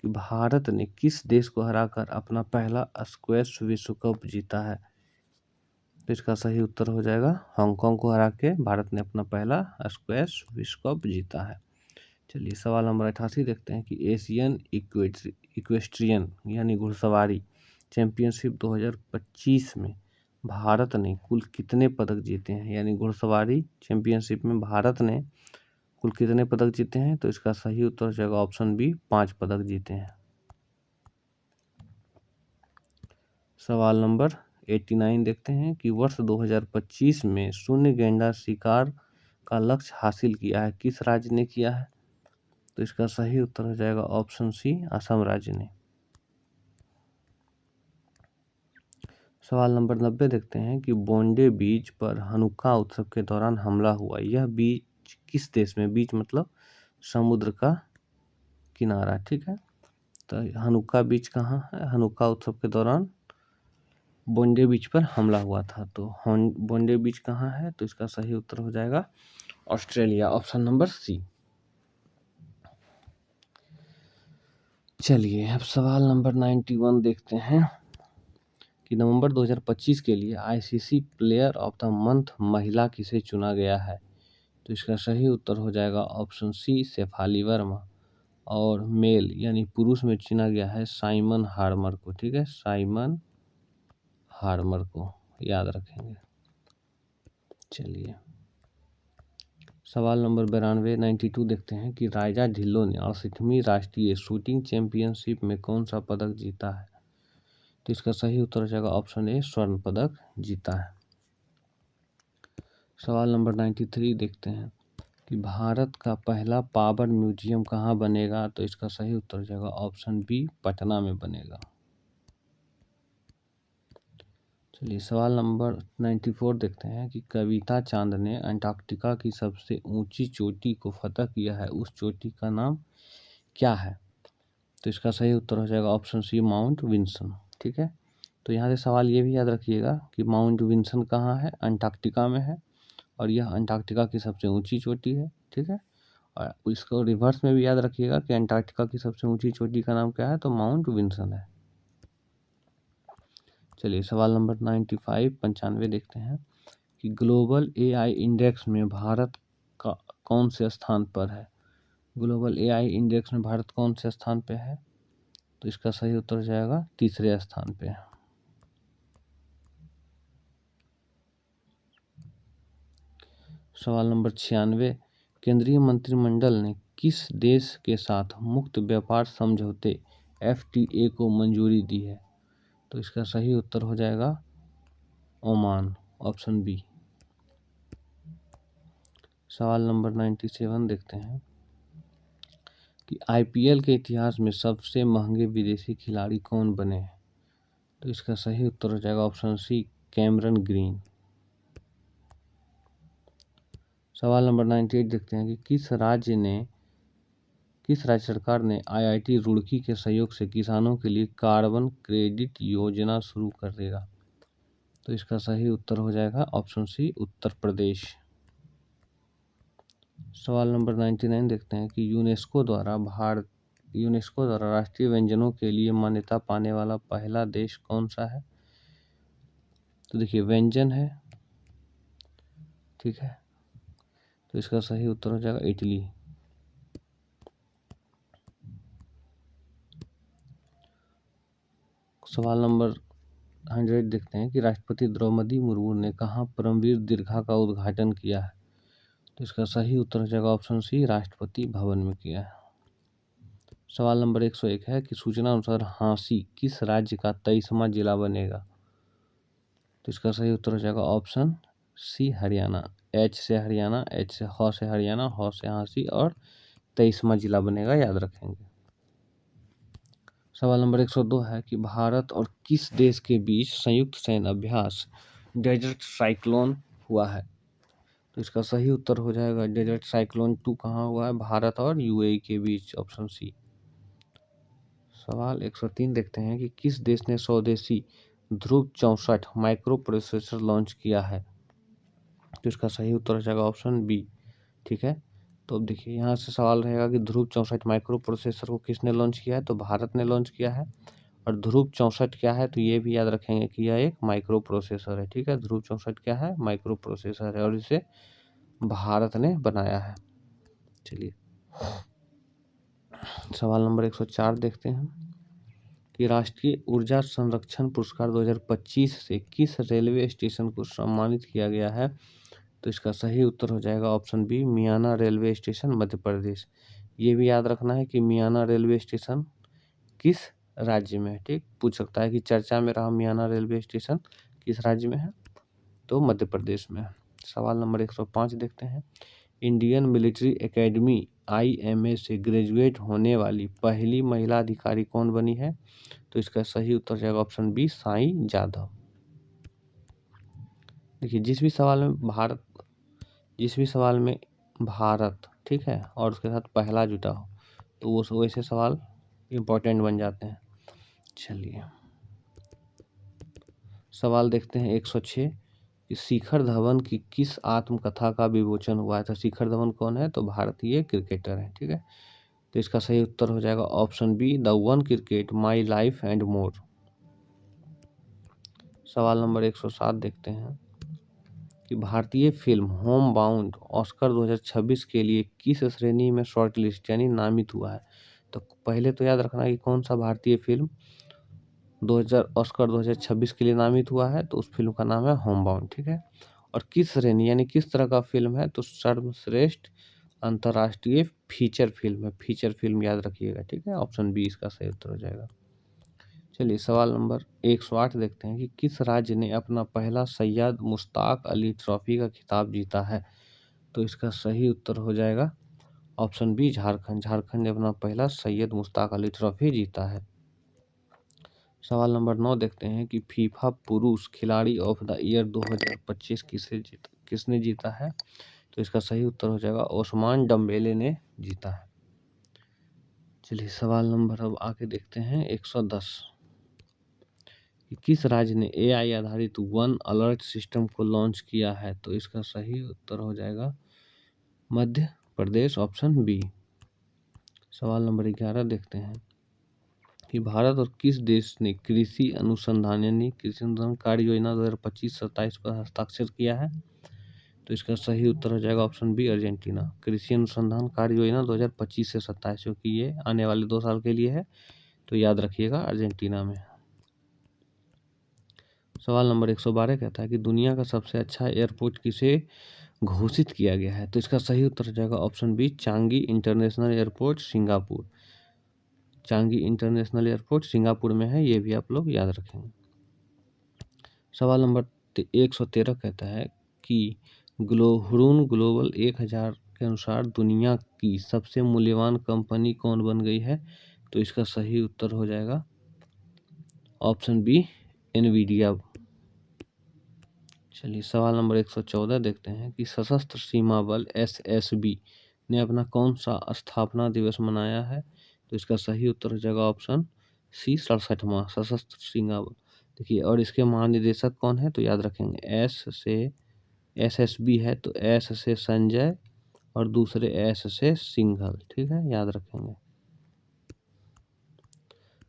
कि भारत ने किस देश को हराकर अपना पहला स्क्वैश विश्व कप जीता है? तो इसका सही उत्तर हो जाएगा हांगकांग को हरा के भारत ने अपना पहला स्क्वैश विश्व कप जीता है। चलिए, सवाल नंबर 88 देखते हैं कि एशियन इक्वेस्ट्रियन यानी घुड़सवारी चैंपियनशिप 2025 में भारत ने कुल कितने पदक जीते हैं? यानी घुड़सवारी चैंपियनशिप में भारत ने कुल कितने पदक जीते हैं? तो इसका सही उत्तर हो जाएगा ऑप्शन बी, 5 पदक जीते हैं। सवाल नंबर 89 देखते हैं कि वर्ष 2025 में शून्य गैंडा शिकार का लक्ष्य हासिल किया है किस राज्य ने किया है? तो इसका सही उत्तर हो जाएगा ऑप्शन सी, असम राज्य ने। सवाल नंबर 90 देखते हैं कि बोंडे बीच पर हनुक्का उत्सव के दौरान हमला हुआ। यह बीच किस देश में? बीच मतलब समुद्र का किनारा, ठीक है। तो हनुक्का बीच कहाँ है? हनुक्का उत्सव के दौरान बोंडे बीच पर हमला हुआ था। तो बोंडे बीच कहाँ है? तो इसका सही उत्तर हो जाएगा ऑस्ट्रेलिया, ऑप्शन नंबर सी। चलिए अब सवाल नंबर 91 देखते हैं कि नवंबर 2025 के लिए ICC player of the month महिला किसे चुना गया है? तो इसका सही उत्तर हो जाएगा ऑप्शन सी शेफाली वर्मा, और मेल यानी पुरुष में चुना गया है साइमन हार्मर को। ठीक है, साइमन हार्मर को याद रखेंगे। चलिए सवाल नंबर 92 देखते हैं कि राजा ढिल्लों ने 68वीं राष्ट्रीय शूटिंग चैंपियनशिप में कौन सा पदक जीता है? तो इसका सही उत्तर हो जाएगा ऑप्शन ए स्वर्ण पदक जीता है। सवाल नंबर 93 देखते हैं कि भारत का पहला पावर म्यूजियम कहाँ बनेगा? तो इसका सही उत्तर हो जाएगा ऑप्शन बी पटना में बनेगा। चलिए सवाल नंबर 94 देखते हैं कि कविता चांद ने अंटार्कटिका की सबसे ऊंची चोटी को फतह किया है, उस चोटी का नाम क्या है? तो इसका सही उत्तर हो जाएगा ऑप्शन सी माउंट विंसन। ठीक है, तो यहाँ से सवाल ये भी याद रखिएगा कि माउंट विंसन कहाँ है? अंटार्कटिका में है, और यह अंटार्कटिका की सबसे ऊंची चोटी है। ठीक है, और इसको रिवर्स में भी याद रखिएगा कि अंटार्कटिका की सबसे ऊंची चोटी का नाम क्या है? तो माउंट विंसन है। चलिए सवाल नंबर 95 देखते हैं कि ग्लोबल एआई इंडेक्स में भारत का कौन से स्थान पर है? ग्लोबल एआई इंडेक्स में भारत कौन से स्थान पे है? तो इसका सही उत्तर हो जाएगा तीसरे स्थान पे। सवाल नंबर 96, केंद्रीय मंत्रिमंडल ने किस देश के साथ मुक्त व्यापार समझौते एफटीए को मंजूरी दी है? तो इसका सही उत्तर हो जाएगा ओमान, ऑप्शन बी। सवाल नंबर 97 देखते हैं कि आईपीएल के इतिहास में सबसे महंगे विदेशी खिलाड़ी कौन बने हैं? तो इसका सही उत्तर हो जाएगा ऑप्शन सी कैमरन ग्रीन। सवाल नंबर 98 देखते हैं कि किस राज्य सरकार ने आईआईटी रुड़की के सहयोग से किसानों के लिए कार्बन क्रेडिट योजना शुरू कर देगा? तो इसका सही उत्तर हो जाएगा ऑप्शन सी उत्तर प्रदेश। सवाल नंबर 99 देखते हैं कि यूनेस्को द्वारा राष्ट्रीय व्यंजनों के लिए मान्यता पाने वाला पहला देश कौन सा है? तो देखिए व्यंजन है, ठीक है, तो इसका सही उत्तर हो जाएगा इटली। सवाल नंबर 100 देखते हैं कि राष्ट्रपति द्रौपदी मुर्मू ने कहाँ परमवीर दीर्घा का उद्घाटन किया है? तो इसका सही उत्तर हो जाएगा ऑप्शन सी राष्ट्रपति भवन में किया है। सवाल नंबर 101 है कि सूचना अनुसार हाँसी किस राज्य का 23वां जिला बनेगा? तो इसका सही उत्तर हो जाएगा ऑप्शन सी हरियाणा। एच से हरियाणा, एच से ह से हरियाणा, ह से हाँसी, और 23वां जिला बनेगा, याद रखेंगे। सवाल नंबर 102 है कि भारत और किस देश के बीच संयुक्त सैन्य अभ्यास डेजर्ट साइक्लोन हुआ है? तो इसका सही उत्तर हो जाएगा डेजर्ट साइक्लोन 2 कहाँ हुआ है? भारत और यूएई के बीच, ऑप्शन सी। सवाल 103 देखते हैं कि किस देश ने स्वदेशी ध्रुव 64 माइक्रो प्रोसेसर लॉन्च किया है? तो इसका सही उत्तर हो जाएगा ऑप्शन बी। ठीक है, तो अब देखिए यहाँ से सवाल रहेगा कि ध्रुव 64 माइक्रो प्रोसेसर को किसने लॉन्च किया है? तो भारत ने लॉन्च किया है। और ध्रुव 64 क्या है? तो ये भी याद रखेंगे कि यह एक माइक्रो प्रोसेसर है। ठीक है, ध्रुव 64 क्या है? माइक्रो प्रोसेसर है, और इसे भारत ने बनाया है। चलिए सवाल नंबर 104 देखते हैं कि राष्ट्रीय ऊर्जा संरक्षण पुरस्कार 2025 से किस रेलवे स्टेशन को सम्मानित किया गया है? तो इसका सही उत्तर हो जाएगा option B मियाना railway station, Madhya Pradesh. ये भी याद रखना है कि मियाना रेलवे स्टेशन किस राज्य में है। ठीक, पूछ सकता है कि चर्चा में रहा मियाना रेलवे स्टेशन किस राज्य में है? तो मध्य प्रदेश में है। सवाल नंबर 105 देखते हैं, इंडियन मिलिट्री एकेडमी IMA से ग्रेजुएट होने वाली पहली महिला अधिकारी कौन बनी है? तो इसका सही उत्तर जाएगा ऑप्शन बी साई जाधव। देखिए जिस भी सवाल में भारत, ठीक है, और उसके साथ पहला जुटा हो तो वो वैसे सवाल इम्पोर्टेंट बन जाते हैं। चलिए सवाल देखते हैं 106 कि शिखर धवन की किस आत्मकथा का विमोचन हुआ है। तो शिखर धवन कौन है, तो भारतीय क्रिकेटर है। ठीक है, तो इसका सही उत्तर हो जाएगा option B, the one cricket my life and more. सवाल नंबर 107 देखते हैं कि भारतीय फिल्म होम बाउंड ऑस्कर 2026 के लिए किस श्रेणी में शॉर्ट लिस्ट यानी नामित हुआ है। तो पहले तो याद रखना कि कौन सा भारतीय फिल्म 2026 के लिए नामित हुआ है, तो उस फिल्म का नाम है होम बाउंड। ठीक है, और किस श्रेणी यानी किस तरह का फिल्म है, तो सर्वश्रेष्ठ अंतर्राष्ट्रीय फीचर फिल्म है। फीचर फिल्म याद रखिएगा। ठीक है, ऑप्शन बी इसका सही उत्तर हो जाएगा। चलिए सवाल नंबर 108 देखते हैं कि किस राज्य ने अपना पहला सैयद मुश्ताक अली ट्रॉफी का खिताब जीता है। तो इसका सही उत्तर हो जाएगा ऑप्शन बी, झारखंड। झारखंड ने अपना पहला सैयद मुश्ताक अली ट्रॉफी जीता है। सवाल नंबर 9 देखते हैं कि फीफा पुरुष खिलाड़ी ऑफ द ईयर 2025 किसने जीता है। तो इसका सही उत्तर हो जाएगा ओस्मान डम्बेले ने जीता है। चलिए सवाल नंबर अब आके देखते हैं 110 कि किस राज्य ने एआई आधारित वन अलर्ट सिस्टम को लॉन्च किया है। तो इसका सही उत्तर हो जाएगा मध्य प्रदेश, ऑप्शन बी। सवाल नंबर 11 देखते हैं कि भारत और किस देश ने कृषि अनुसंधान कार्य योजना 2025-27 पर हस्ताक्षर किया है। तो इसका सही उत्तर हो जाएगा ऑप्शन बी, अर्जेंटीना। कृषि अनुसंधान कार्य योजना 2025 से 27, क्योंकि ये आने वाले 2 साल के लिए है, तो याद रखिएगा अर्जेंटीना में। सवाल नंबर 112 कहता है कि दुनिया का सबसे अच्छा एयरपोर्ट किसे घोषित किया गया है। तो इसका सही उत्तर हो जाएगा option B, Changi international airport, Singapore. Changi international airport Singapore में है, ये भी आप लोग याद रखेंगे। सवाल नंबर 113 कहता है कि हुरून ग्लोबल 1000 के अनुसार दुनिया की सबसे मूल्यवान कंपनी कौन बन गई है। तो इसका सही उत्तर हो जाएगा ऑप्शन बी, एनवीडिया। चलिए सवाल नंबर 114 देखते हैं कि सशस्त्र सीमा बल एसएसबी ने अपना कौन सा स्थापना दिवस मनाया है। तो इसका सही उत्तर हो जाएगा ऑप्शन सी, 67वां सशस्त्र सीमा बल। देखिए, और इसके महानिदेशक कौन है, तो याद रखेंगे एस से एसएसबी है, तो एस से संजय और दूसरे एस से सिंघल। ठीक है, याद रखेंगे।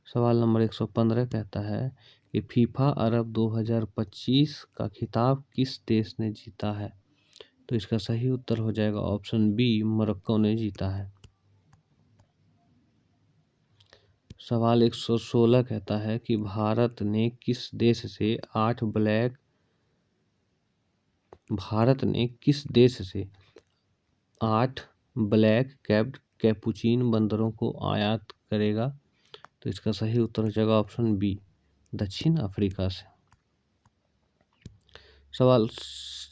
सवाल नंबर 115 कहता है कि फीफा अरब 2025 का खिताब किस देश ने जीता है। तो इसका सही उत्तर हो जाएगा ऑप्शन बी, मोरक्को ने जीता है। सवाल 116 कहता है कि भारत ने किस देश से 8 ब्लैक कैप्ड कैपुचिन बंदरों को आयात करेगा। तो इसका सही उत्तर हो जाएगा ऑप्शन बी, दक्षिण अफ्रीका से। सवाल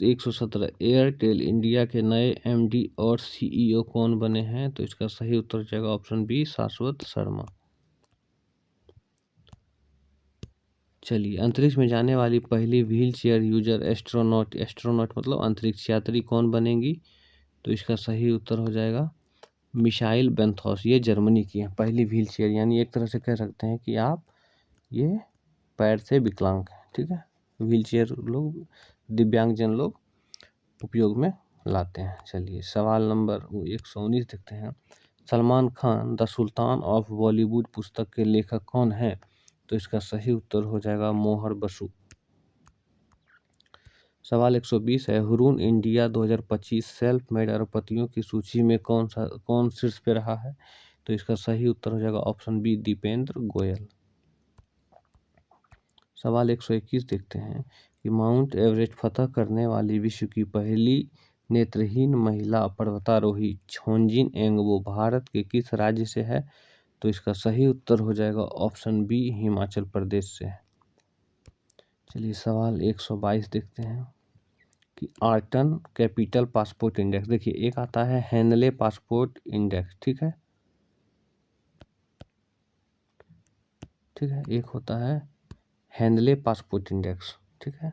117 एयरटेल इंडिया के नए एमडी और सीईओ कौन बने हैं। तो इसका सही उत्तर हो जाएगा ऑप्शन बी, शाश्वत शर्मा। चलिए, अंतरिक्ष में जाने वाली पहली व्हील चेयर यूजर एस्ट्रोनॉट मतलब अंतरिक्ष यात्री कौन बनेगी। तो इसका सही उत्तर हो जाएगा मिशाइल बेंथॉस। ये जर्मनी की है पहली व्हील चेयर, यानी एक तरह से कह सकते हैं कि आप ये पैर से विकलांग हैं। ठीक है, व्हील चेयर लोग दिव्यांगजन लोग उपयोग में लाते हैं। चलिए सवाल नंबर 119 देखते हैं। Salman Khan the sultan of Bollywood पुस्तक के लेखक कौन है। तो इसका सही उत्तर हो जाएगा मोहर बसु। सवाल 120 है, हुरून इंडिया 2025 सेल्फ मेड अरबपतियों की सूची में कौन शीर्ष पे रहा है। तो इसका सही उत्तर हो जाएगा ऑप्शन बी, दीपेंद्र गोयल। सवाल 121 देखते हैं कि माउंट एवरेस्ट फतह करने वाली विश्व की पहली नेत्रहीन महिला पर्वतारोही छोंजिन एंगबो भारत के किस राज्य से है। तो इसका सही उत्तर हो जाएगा ऑप्शन बी, हिमाचल प्रदेश से। चलिए सवाल 122 देखते हैं कि आर्टन कैपिटल पासपोर्ट इंडेक्स। देखिए, एक आता है हेनले पासपोर्ट इंडेक्स। ठीक है, एक होता है हेनले पासपोर्ट इंडेक्स। ठीक है,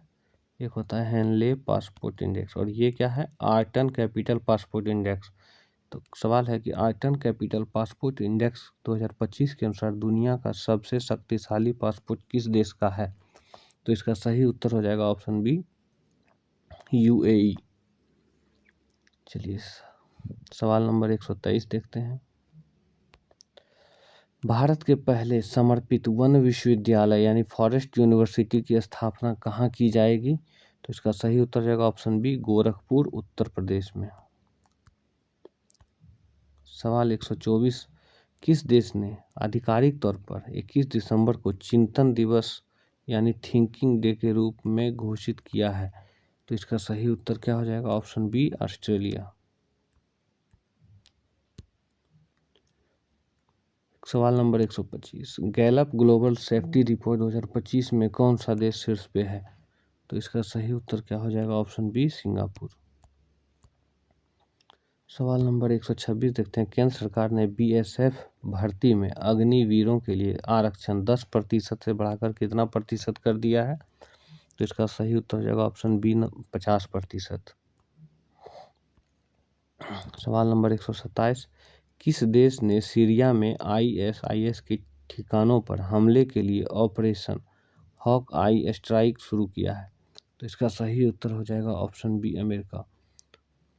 एक होता है हेनले पासपोर्ट इंडेक्स, और ये क्या है, आर्टन कैपिटल पासपोर्ट इंडेक्स। तो सवाल है कि आर्टन कैपिटल पासपोर्ट इंडेक्स 2025 के अनुसार दुनिया का सबसे शक्तिशाली पासपोर्ट किस देश का है। तो इसका सही उत्तर हो जाएगा ऑप्शन बी यूएई। चलिए सवाल नंबर 123 देखते हैं। भारत के पहले समर्पित वन विश्वविद्यालय यानी फॉरेस्ट यूनिवर्सिटी की स्थापना कहाँ की जाएगी? तो इसका सही उत्तर जाएगा ऑप्शन बी गोरखपुर उत्तर प्रदेश में। सवाल 124, किस देश ने आधिकारिक तौर पर 21 दिसंबर को चिंतन दिवस यानी थिंकिंग डे के रूप में घोषित किया है? तो इसका सही उत्तर क्या हो जाएगा? Option B Australia. सवाल number 125, Gallup global safety report 2025 में कौन सा देश शीर्ष पे है? तो इसका सही उत्तर क्या हो जाएगा? Option B Singapore. सवाल नंबर 126 देखते हैं। केंद्र सरकार ने बीएसएफ भर्ती में अग्निवीरों के लिए आरक्षण 10% से बढ़ाकर कितना प्रतिशत कर दिया है? तो इसका सही उत्तर हो जाएगा ऑप्शन बी 50%। सवाल नंबर 127, किस देश ने सीरिया में आईएसआईएस के ठिकानों पर हमले के लिए ऑपरेशन हॉक आई स्ट्राइक शुरू किया है? तो इसका सही उत्तर हो जाएगा ऑप्शन बी अमेरिका।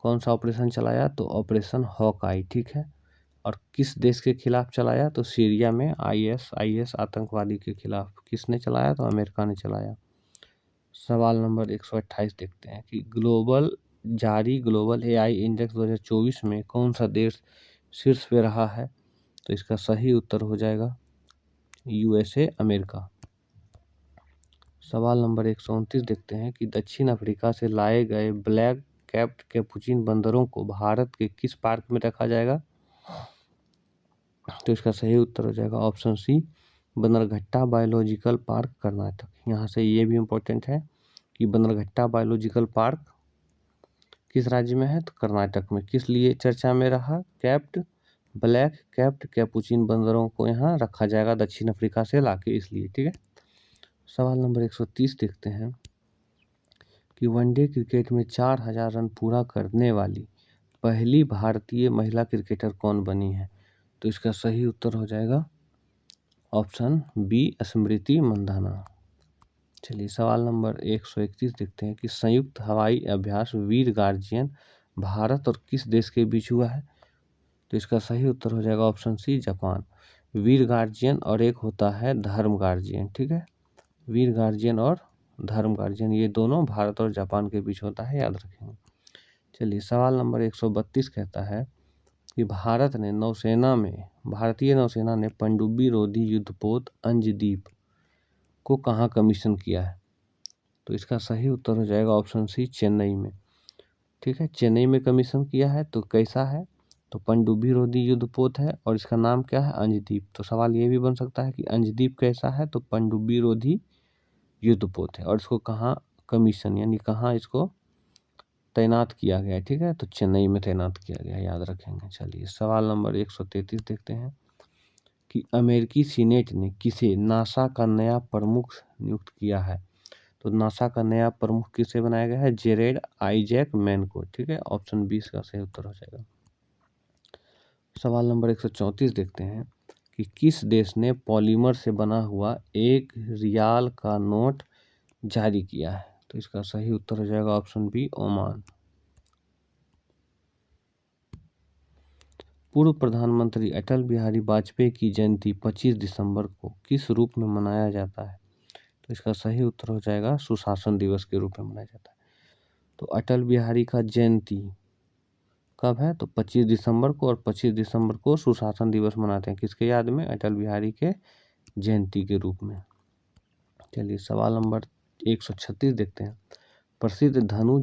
कौन सा ऑपरेशन चलाया? तो ऑपरेशन हॉक आई, ठीक है। और किस देश के खिलाफ चलाया? तो सीरिया में आईएसआईएस आतंकवादी के खिलाफ। किसने चलाया? तो अमेरिका ने चलाया। सवाल नंबर 128 देखते हैं कि ग्लोबल एआई इंडेक्स 2024 में कौन सा देश शीर्ष पे रहा है? तो इसका सही उत्तर हो जाएगा यूएसए अमेरिका। सवाल नंबर 129 देखते हैं कि दक्षिण अफ्रीका से लाए गए ब्लैक कैप्ड कैपुचिन बंदरों को भारत के किस पार्क में रखा जाएगा? तो इसका सही उत्तर हो जाएगा option C Bannerghatta biological park Karnataka. यहाँ से ये भी इम्पोर्टेंट है कि बंदरघट्टा बायोलॉजिकल पार्क किस राज्य में है? तो कर्नाटक में। किस लिए चर्चा में रहा? ब्लैक कैप्ड कैपुचिन बंदरों को यहाँ रखा जाएगा दक्षिण अफ्रीका से लाके, इसलिए, ठीक है। सवाल नंबर 130 देखते हैं कि वनडे क्रिकेट में 4000 रन पूरा करने वाली पहली भारतीय महिला क्रिकेटर कौन बनी है? तो इसका सही उत्तर हो जाएगा ऑप्शन बी स्मृति मंधाना। चलिए सवाल नंबर 131 देखते हैं कि संयुक्त हवाई अभ्यास वीर गार्जियन भारत और किस देश के बीच हुआ है? तो इसका सही उत्तर हो जाएगा ऑप्शन सी जापान। वीर गार्जियन और एक होता है धर्म गार्जियन, ठीक है। वीर गार्जियन और धर्म गार्जियन ये दोनों भारत और जापान के बीच होता है, याद रखेंगे। चलिए सवाल नंबर 132 कहता है कि भारतीय नौसेना ने पनडुब्बी रोधी युद्धपोत अंजदीप को कहाँ कमीशन किया है? तो इसका सही उत्तर हो जाएगा ऑप्शन सी चेन्नई में, ठीक है। चेन्नई में कमीशन किया है। तो कैसा है? तो पनडुब्बी रोधी युद्धपोत है और इसका नाम क्या है? अंजदीप। तो सवाल ये भी बन सकता है कि अंजदीप कैसा है? तो पनडुब्बी रोधी युद्धपोत है और इसको कहाँ कमीशन यानी कहाँ इसको तैनात किया गया है, ठीक है। तो चेन्नई में तैनात किया गया है, याद रखेंगे। चलिए सवाल नंबर 133 देखते हैं कि अमेरिकी सीनेट ने किसे नासा का नया प्रमुख नियुक्त किया है? तो नासा का नया प्रमुख किसे बनाया गया है? जेरेड आइजैक मैन को, ठीक है। ऑप्शन बी का सही उत्तर हो जाएगा। सवाल नंबर 134 देखते हैं कि किस देश ने पॉलीमर से बना हुआ 1 रियाल का नोट जारी किया है? तो इसका सही उत्तर हो जाएगा ऑप्शन बी ओमान। पूर्व प्रधानमंत्री अटल बिहारी वाजपेयी की जयंती 25 दिसंबर को किस रूप में मनाया जाता है? तो इसका सही उत्तर हो जाएगा सुशासन दिवस के रूप में मनाया जाता है। तो अटल बिहारी का जयंती कब है? तो 25 दिसंबर को, और 25 दिसंबर को सुशासन दिवस मनाते हैं किसके याद में? अटल बिहारी के जयंती के रूप में। चलिए सवाल नंबर 136 देखते हैं। प्रसिद्ध धनु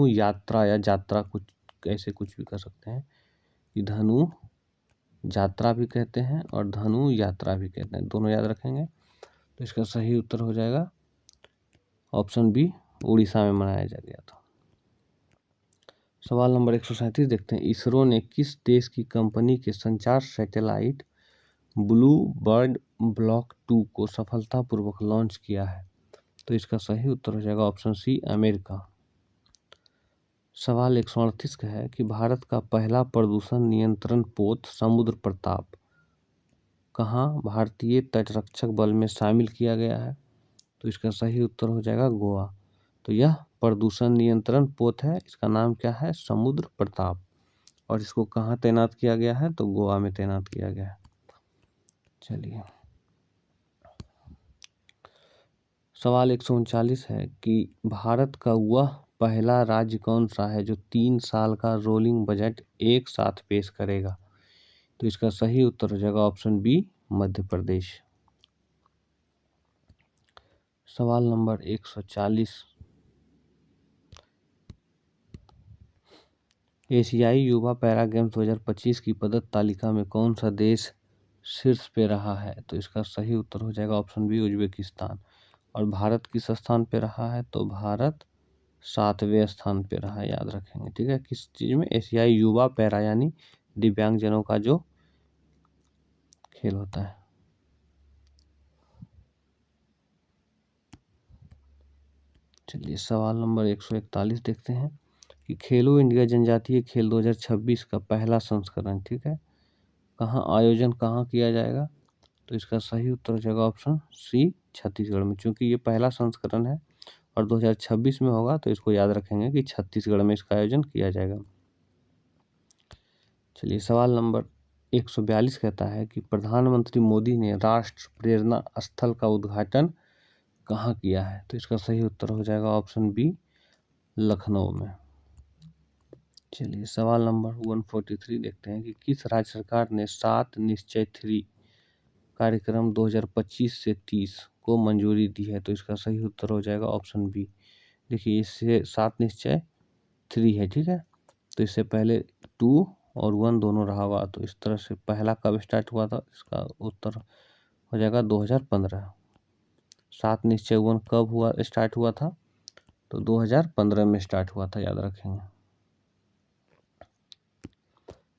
यात्रा या जात्रा कुछ ऐसे कुछ भी कर सकते हैं कि धनु यात्रा भी कहते हैं और धनु यात्रा भी कहते हैं, दोनों याद रखेंगे। तो इसका सही उत्तर हो जाएगा ऑप्शन बी उड़ीसा में मनाया जा गया था। सवाल नंबर 137 देखते हैं। इसरो ने किस देश की कंपनी के संचार सैटेलाइट ब्लू बर्ड ब्लॉक 2 को सफलतापूर्वक लॉन्च किया है? तो इसका सही उत्तर हो जाएगा ऑप्शन सी अमेरिका। सवाल 138 का है कि भारत का पहला प्रदूषण नियंत्रण पोत समुद्र प्रताप कहाँ भारतीय तटरक्षक बल में शामिल किया गया है? तो इसका सही उत्तर हो जाएगा गोवा। तो यह प्रदूषण नियंत्रण पोत है, इसका नाम क्या है? समुद्र प्रताप। और इसको कहाँ तैनात किया गया है? तो गोवा में तैनात किया गया है। चलिए, सवाल 139 है कि भारत का वह पहला राज्य कौन सा है जो 3 साल का रोलिंग बजट एक साथ पेश करेगा? तो इसका सही उत्तर हो जाएगा ऑप्शन बी, मध्य प्रदेश। सवाल नंबर 140, एशियाई युवा पैरा गेम्स 2025 की पदक तालिका में कौन सा देश शीर्ष पे रहा है? तो इसका सही उत्तर हो जाएगा ऑप्शन बी, उज्बेकिस्तान। और भारत किस स्थान पे रहा है? तो भारत 7वें स्थान पे रहा, याद रखेंगे। ठीक है, किस चीज़ में? एशियाई युवा पैरा, यानी दिव्यांगजनों का जो खेल होता है। चलिए, सवाल नंबर 141 देखते हैं कि खेलो इंडिया जनजातीय खेल 2026 का पहला संस्करण, ठीक है, कहाँ किया जाएगा? तो इसका सही उत्तर हो जाएगा ऑप्शन सी, छत्तीसगढ़ में। चूंकि ये पहला संस्करण है और 2026 में होगा, तो इसको याद रखेंगे कि छत्तीसगढ़ में इसका आयोजन किया जाएगा। चलिए, सवाल नंबर 142 कहता है कि प्रधानमंत्री मोदी ने राष्ट्र प्रेरणा स्थल का उद्घाटन कहाँ किया है? तो इसका सही उत्तर हो जाएगा ऑप्शन बी, लखनऊ में। चलिए, सवाल नंबर 143 देखते हैं कि किस राज्य सरकार ने 7 निश्चय 3 कार्यक्रम 2025 से 30 को मंजूरी दी है? तो इसका सही उत्तर हो जाएगा ऑप्शन बी। देखिए, इससे 7 निश्चय 3 है, ठीक है, तो इससे पहले 2 और 1 दोनों रहा हुआ। तो इस तरह से पहला कब स्टार्ट हुआ था? इसका उत्तर हो जाएगा 2015। 7 निश्चय 1 कब स्टार्ट हुआ था? तो 2015 में स्टार्ट हुआ था, याद रखेंगे।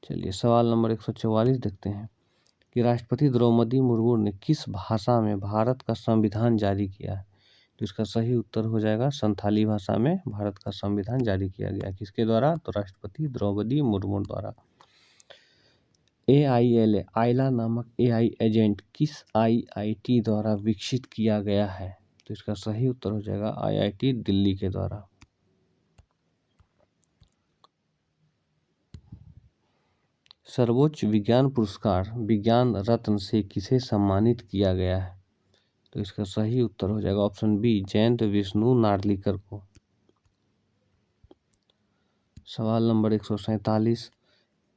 चलिए, सवाल नंबर 144 देखते हैं कि राष्ट्रपति द्रौपदी मुर्मू ने किस भाषा में भारत का संविधान जारी किया है? तो इसका सही उत्तर हो जाएगा संथाली भाषा में भारत का संविधान जारी किया गया। किसके द्वारा? तो राष्ट्रपति द्रौपदी मुर्मू द्वारा। AILA आइला नामक AI एजेंट किस IIT द्वारा विकसित किया गया है? तो इसका सही उत्तर हो जाएगा IIT दिल्ली के द्वारा। सर्वोच्च विज्ञान पुरस्कार विज्ञान रत्न से किसे सम्मानित किया गया है? तो इसका सही उत्तर हो जाएगा ऑप्शन बी, जयंत विष्णु नार्लिकर को। सवाल नंबर 147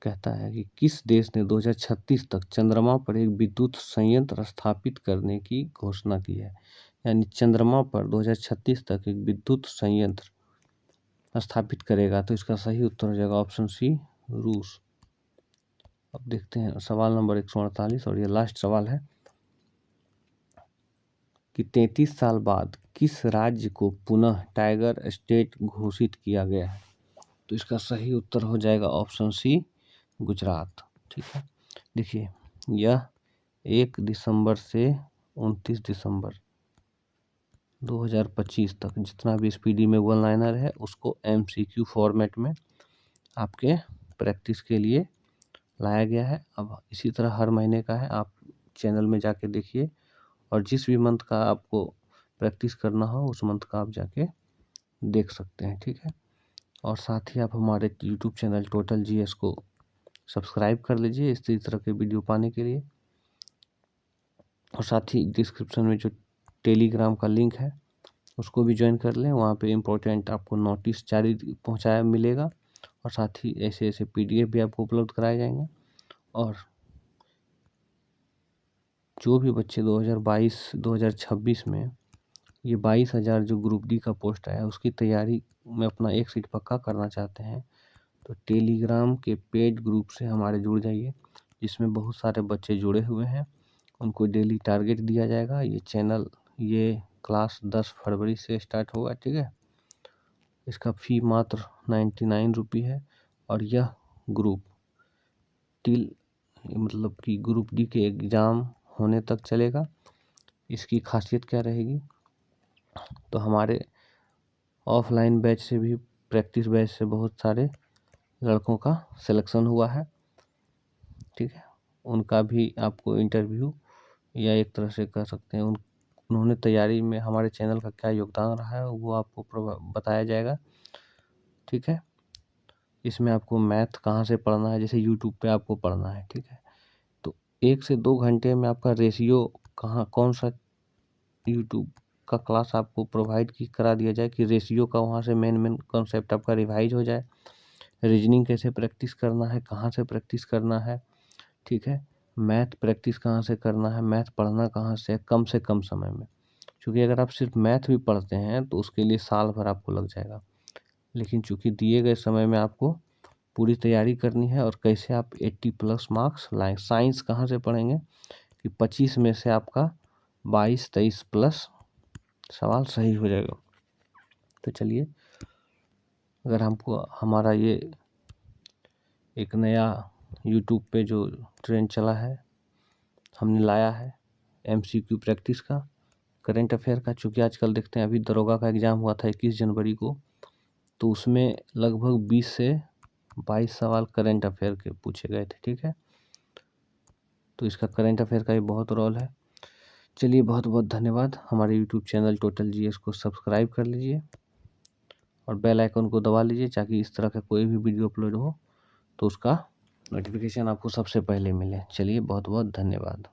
कहता है कि किस देश ने 2036 तक चंद्रमा पर एक विद्युत संयंत्र स्थापित करने की घोषणा की है? यानी चंद्रमा पर 2036 तक एक विद्युत संयंत्र स्थापित करेगा। तो इसका सही उत्तर हो जाएगा ऑप्शन सी, रूस। अब देखते हैं सवाल नंबर 148, और ये लास्ट सवाल है कि 33 साल बाद किस राज्य को पुनः टाइगर स्टेट घोषित किया गया है? तो इसका सही उत्तर हो जाएगा ऑप्शन सी, गुजरात। ठीक है, देखिए, यह 1 दिसंबर से 29 दिसंबर 2025 तक जितना भी स्पीडी में वन लाइनर है उसको MCQ फॉर्मेट में आपके प्रैक्टिस के लिए लाया गया है। अब इसी तरह हर महीने का है, आप चैनल में जाके देखिए, और जिस भी मंथ का आपको प्रैक्टिस करना हो उस मंथ का आप जाके देख सकते हैं। ठीक है, और साथ ही आप हमारे YouTube चैनल टोटल GS को सब्सक्राइब कर लीजिए इसी तरह के वीडियो पाने के लिए। और साथ ही डिस्क्रिप्शन में जो टेलीग्राम का लिंक है उसको भी ज्वाइन कर लें, वहाँ पे इम्पोर्टेंट आपको नोटिस जारी पहुँचाया मिलेगा, और साथ ही ऐसे ऐसे PDF भी आपको उपलब्ध कराए जाएंगे। और जो भी बच्चे 2022-2026 में ये 22,000 जो ग्रुप डी का पोस्ट आया उसकी तैयारी में अपना एक सीट पक्का करना चाहते हैं, तो टेलीग्राम के पेड ग्रुप से हमारे जुड़ जाइए, जिसमें बहुत सारे बच्चे जुड़े हुए हैं। उनको डेली टारगेट दिया जाएगा। ये क्लास 10 फरवरी से स्टार्ट होगा। ठीक है, इसका फ़ी मात्र 99 रुपये है, और यह ग्रुप मतलब कि ग्रुप डी के एग्ज़ाम होने तक चलेगा। इसकी खासियत क्या रहेगी? तो हमारे ऑफलाइन बैच से भी, प्रैक्टिस बैच से बहुत सारे लड़कों का सिलेक्शन हुआ है। ठीक है, उनका भी आपको इंटरव्यू, या एक तरह से कह सकते हैं उन्होंने तैयारी में हमारे चैनल का क्या योगदान रहा है वो आपको बताया जाएगा। ठीक है, इसमें आपको मैथ कहाँ से पढ़ना है, जैसे यूट्यूब पे आपको पढ़ना है। ठीक है, तो 1 से 2 घंटे में आपका रेशियो कौन सा यूट्यूब का क्लास आपको प्रोवाइड करा दिया जाए कि रेशियो का वहाँ से मेन कॉन्सेप्ट आपका रिवाइज हो जाए। रीजनिंग कैसे प्रैक्टिस करना है, कहाँ से प्रैक्टिस करना है। ठीक है, मैथ प्रैक्टिस कहाँ से करना है, मैथ पढ़ना कहाँ से कम समय में, क्योंकि अगर आप सिर्फ मैथ भी पढ़ते हैं तो उसके लिए साल भर आपको लग जाएगा। लेकिन चूंकि दिए गए समय में आपको पूरी तैयारी करनी है और कैसे आप 80+ मार्क्स लाएं। साइंस कहाँ से पढ़ेंगे कि 25 में से आपका 22-23+ सवाल सही हो जाएगा। तो चलिए, अगर हमको हमारा ये एक नया यूट्यूब पे जो ट्रेंड चला है, हमने लाया है MCQ प्रैक्टिस का, करंट अफेयर का, चूँकि आजकल देखते हैं अभी दरोगा का एग्ज़ाम हुआ था 21 जनवरी को, तो उसमें लगभग 20 से 22 सवाल करंट अफेयर के पूछे गए थे। ठीक है, तो इसका करंट अफेयर का भी बहुत रोल है। चलिए, बहुत बहुत धन्यवाद। हमारे यूट्यूब चैनल टोटल जीएस को सब्सक्राइब कर लीजिए और बेल आइकन को दबा लीजिए, ताकि इस तरह का कोई भी वीडियो अपलोड हो तो उसका नोटिफिकेशन आपको सबसे पहले मिले। चलिए, बहुत बहुत धन्यवाद।